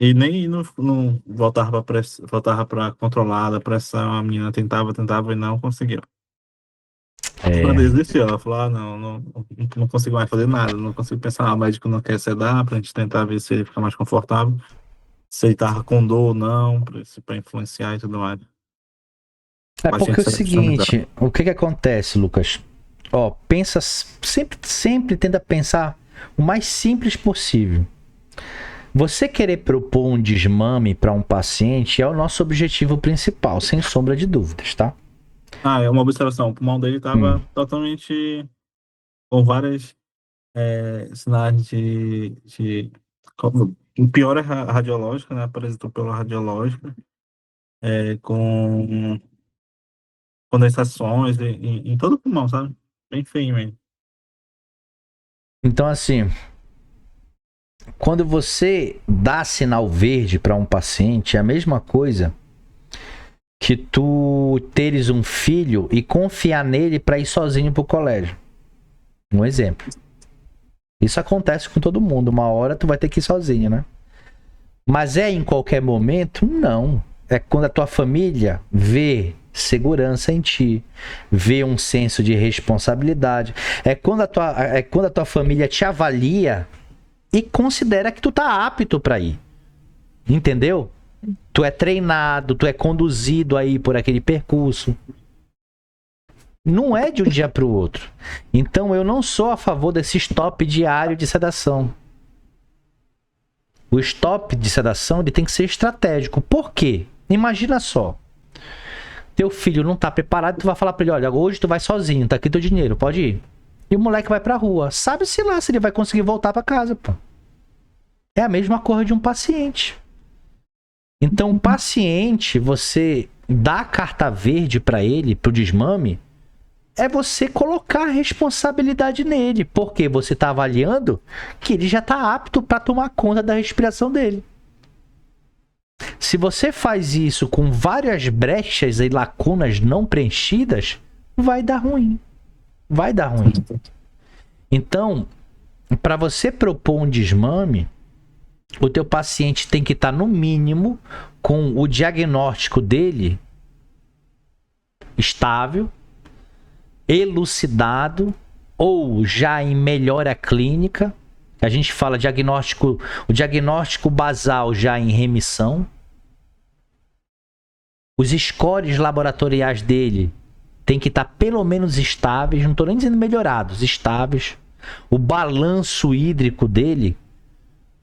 E nem não voltava para controlar a pressão, a menina tentava e não conseguiu. Ela É. desistiu, ela falou, não consigo mais fazer nada, não consigo pensar, o médico não quer sedar, pra gente tentar ver se ele fica mais confortável, se ele tava com dor ou não, pra influenciar e tudo mais. É O porque paciente é o se customizar. seguinte, o que que acontece, Lucas? Ó, pensa, sempre tenta pensar o mais simples possível. Você querer propor um desmame para um paciente é o nosso objetivo principal, sem sombra de dúvidas, tá? É uma observação, o pulmão dele Hum. estava totalmente com várias sinais o pior é a radiológica, né? Apresentou pela radiológica, com condensações em todo o pulmão, sabe? Bem feio mesmo. Então, assim, quando você dá sinal verde para um paciente, é a mesma coisa que tu teres um filho e confiar nele para ir sozinho pro colégio. Um exemplo. Isso acontece com todo mundo. Uma hora tu vai ter que ir sozinho, né? Mas é em qualquer momento? Não. É quando a tua família vê segurança em ti, vê um senso de responsabilidade. É quando a tua família te avalia e considera que tu tá apto para ir. Entendeu? Tu é treinado, tu é conduzido aí por aquele percurso. Não é de um dia para o outro. Então eu não sou a favor desse stop diário de sedação. O stop de sedação ele tem que ser estratégico. Por quê? Imagina só. Teu filho não tá preparado, tu vai falar pra ele, olha, hoje tu vai sozinho, tá aqui teu dinheiro, pode ir. E o moleque vai pra rua. Sabe-se lá se ele vai conseguir voltar pra casa, pô. É a mesma coisa de um paciente. Então, o paciente, você dá a carta verde pra ele, pro desmame, é você colocar a responsabilidade nele, porque você tá avaliando que ele já tá apto pra tomar conta da respiração dele. Se você faz isso com várias brechas e lacunas não preenchidas, vai dar ruim. Vai dar ruim. Então, para você propor um desmame, o teu paciente tem que estar, no mínimo, com o diagnóstico dele estável, elucidado, ou já em melhora clínica. A gente fala diagnóstico, o diagnóstico basal já em remissão. Os scores laboratoriais dele tem que estar pelo menos estáveis, não estou nem dizendo melhorados, estáveis. O balanço hídrico dele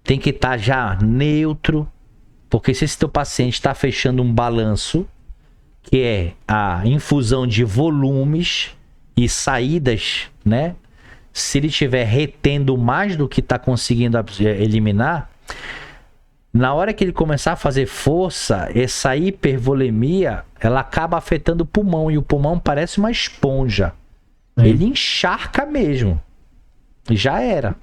tem que estar já neutro, porque se esse teu paciente está fechando um balanço, que é a infusão de volumes e saídas, né? Se ele estiver retendo mais do que está conseguindo eliminar, na hora que ele começar a fazer força, essa hipervolemia, ela acaba afetando o pulmão, e o pulmão parece uma esponja. Ele encharca mesmo. E já era.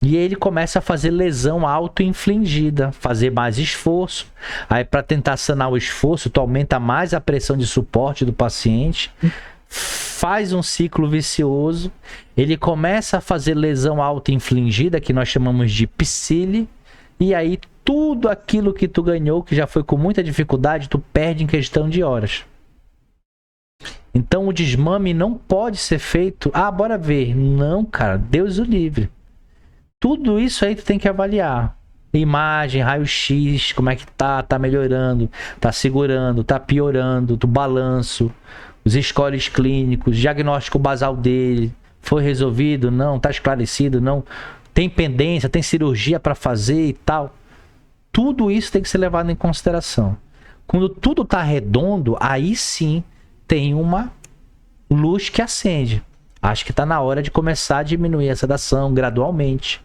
E ele começa a fazer lesão auto-infligida, fazer mais esforço. Aí, para tentar sanar o esforço, tu aumenta mais a pressão de suporte do paciente, faz um ciclo vicioso, ele começa a fazer lesão auto-infligida, que nós chamamos de psile, e aí tudo aquilo que tu ganhou, que já foi com muita dificuldade, tu perde em questão de horas. Então o desmame não pode ser feito, bora ver. Não, cara, Deus o livre. Tudo isso aí tu tem que avaliar. Imagem, raio-x, como é que tá melhorando, tá segurando, tá piorando, do balanço, os scores clínicos, diagnóstico basal dele, foi resolvido? Não, tá esclarecido? Não. Tem pendência, tem cirurgia para fazer e tal. Tudo isso tem que ser levado em consideração. Quando tudo tá redondo, aí sim tem uma luz que acende. Acho que tá na hora de começar a diminuir a sedação gradualmente.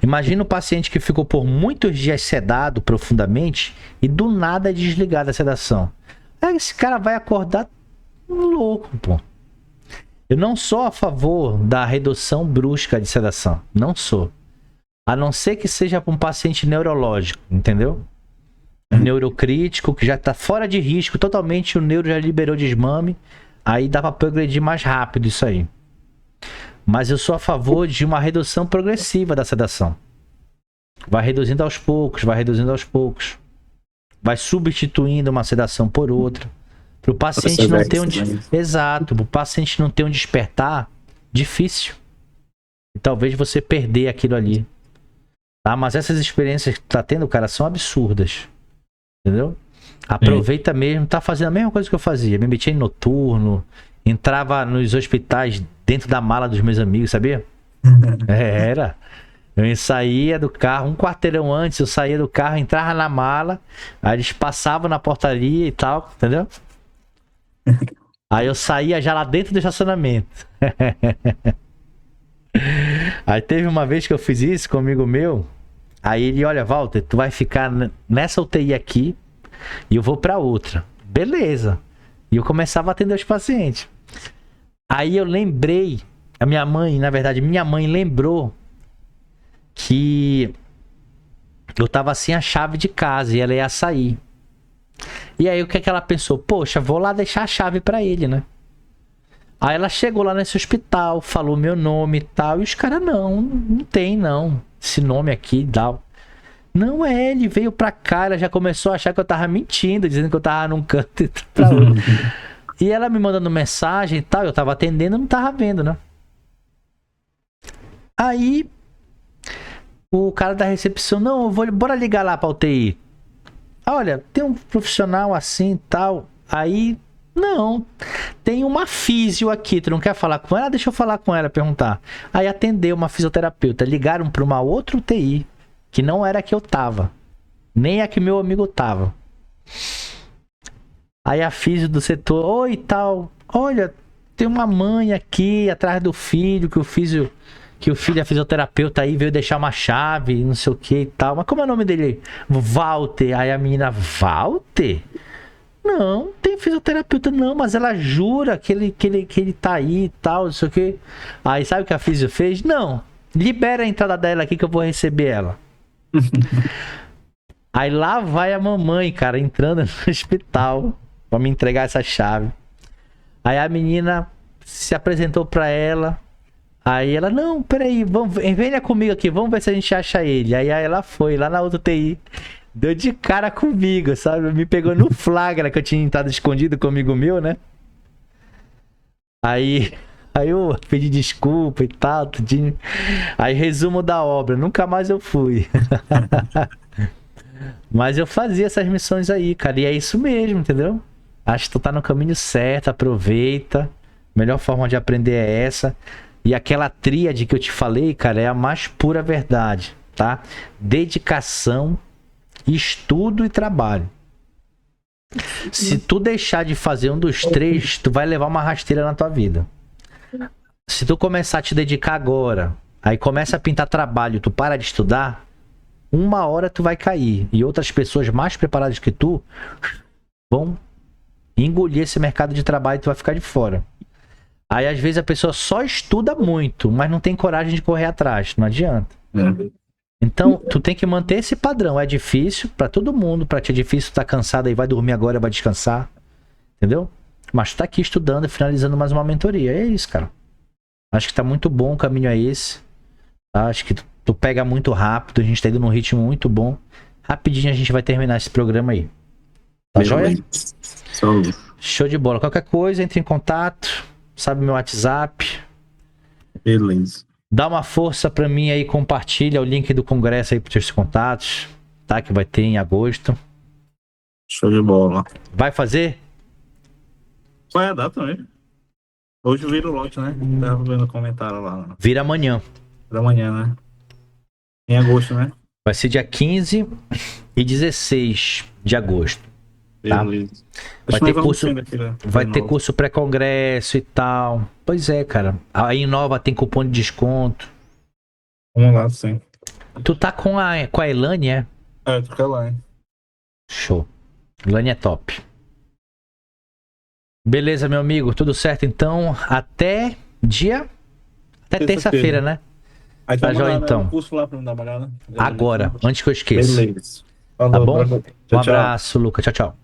Imagina o paciente que ficou por muitos dias sedado profundamente e do nada é desligado a sedação. Aí esse cara vai acordar louco, pô. Eu não sou a favor da redução brusca de sedação. Não sou. A não ser que seja para um paciente neurológico, entendeu? Neurocrítico, que já está fora de risco, totalmente o neuro já liberou desmame. Aí dá para progredir mais rápido isso aí. Mas eu sou a favor de uma redução progressiva da sedação. Vai reduzindo aos poucos, vai reduzindo aos poucos. Vai substituindo uma sedação por outra. Para o paciente não ter um... Exato, para o paciente não ter um despertar difícil. E talvez você perder aquilo ali. Tá? Mas essas experiências que tu tá tendo, cara, são absurdas. Entendeu? Aproveita mesmo, tá fazendo a mesma coisa que eu fazia. Me metia em noturno, entrava nos hospitais dentro da mala dos meus amigos, sabia? Era. Eu saía do carro, um quarteirão antes, eu saía do carro, entrava na mala, aí eles passavam na portaria e tal, entendeu? Aí eu saía já lá dentro do estacionamento. Aí teve uma vez que eu fiz isso com um amigo meu. Aí ele, olha, Walter, tu vai ficar nessa UTI aqui e eu vou pra outra. Beleza. E eu começava a atender os pacientes. Aí eu lembrei, a minha mãe, na verdade, minha mãe lembrou que eu tava sem a chave de casa e ela ia sair. E aí o que é que ela pensou? Poxa, vou lá deixar a chave pra ele, né? Aí ela chegou lá nesse hospital, falou meu nome e tal, e os caras, não tem não, esse nome aqui e tal. Não é, ele veio pra cá, ela já começou a achar que eu tava mentindo, dizendo que eu tava num canto e pra outro. E ela me mandando mensagem e tal, eu tava atendendo, eu não tava vendo, né? Aí o cara da recepção, não, bora ligar lá pra UTI. Olha, tem um profissional assim e tal. Aí, não, tem uma físio aqui, tu não quer falar com ela? Deixa eu falar com ela, perguntar. Aí atendeu uma fisioterapeuta, ligaram pra uma outra UTI, que não era a que eu tava, nem a que meu amigo tava. Aí a físio do setor, oi tal, olha, tem uma mãe aqui atrás do filho, que o filho é fisioterapeuta aí, veio deixar uma chave, não sei o que e tal. Mas como é o nome dele? Walter. Aí a menina, Walter? Não, tem fisioterapeuta não, mas ela jura que ele tá aí e tal, não sei o que. Aí sabe o que a físio fez? Não, libera a entrada dela aqui que eu vou receber ela. Aí lá vai a mamãe, cara, entrando no hospital pra me entregar essa chave. Aí a menina se apresentou pra ela. Aí ela, não, peraí, venha comigo aqui, vamos ver se a gente acha ele. Aí ela foi lá na outra UTI, deu de cara comigo, sabe? Me pegou no flagra que eu tinha estado escondido com um amigo meu, né? Aí eu pedi desculpa e tal, tudinho. Aí, resumo da obra, nunca mais eu fui. Mas eu fazia essas missões aí, cara, e é isso mesmo, entendeu? Acho que tu tá no caminho certo, aproveita. Melhor forma de aprender é essa. E aquela tríade que eu te falei, cara, é a mais pura verdade, tá? Dedicação, estudo e trabalho. Se tu deixar de fazer um dos três, tu vai levar uma rasteira na tua vida. Se tu começar a te dedicar agora, aí começa a pintar trabalho, tu para de estudar, uma hora tu vai cair. E outras pessoas mais preparadas que tu vão engolir esse mercado de trabalho e tu vai ficar de fora. Aí às vezes a pessoa só estuda muito, mas não tem coragem de correr atrás. Não adianta. Então, tu tem que manter esse padrão. É difícil pra todo mundo. Pra ti é difícil, tu tá cansado aí, vai dormir agora, vai descansar. Entendeu? Mas tu tá aqui estudando e finalizando mais uma mentoria. É isso, cara. Acho que tá muito bom, o caminho é esse. Tá? Acho que tu pega muito rápido. A gente tá indo num ritmo muito bom. Rapidinho a gente vai terminar esse programa aí. Tá joia? Show de bola. Qualquer coisa, entre em contato. Sabe meu WhatsApp. Beleza. Dá uma força pra mim aí, compartilha o link do congresso aí pros teus contatos, tá? Que vai ter em agosto. Show de bola. Vai fazer? Vai dar também. Hoje vira o lote, né? Tava vendo comentário lá. Vira amanhã. Da manhã, né? Em agosto, né? Vai ser dia 15 e 16 de agosto. Tá? Beleza. Vai ter curso pré-congresso e tal. Pois é, cara. A Inova tem cupom de desconto. Vamos lá, sim. Tu tá com a Elane, é? É, tu quer lá, hein? Show. Elane é top. Beleza, meu amigo. Tudo certo, então. Até terça-feira, né? Aí Tá joia, então. Um curso lá pra me dar uma olhada. Agora, antes que eu esqueça. Beleza. Tá bom? Tchau, Um abraço, Luca. Tchau, tchau.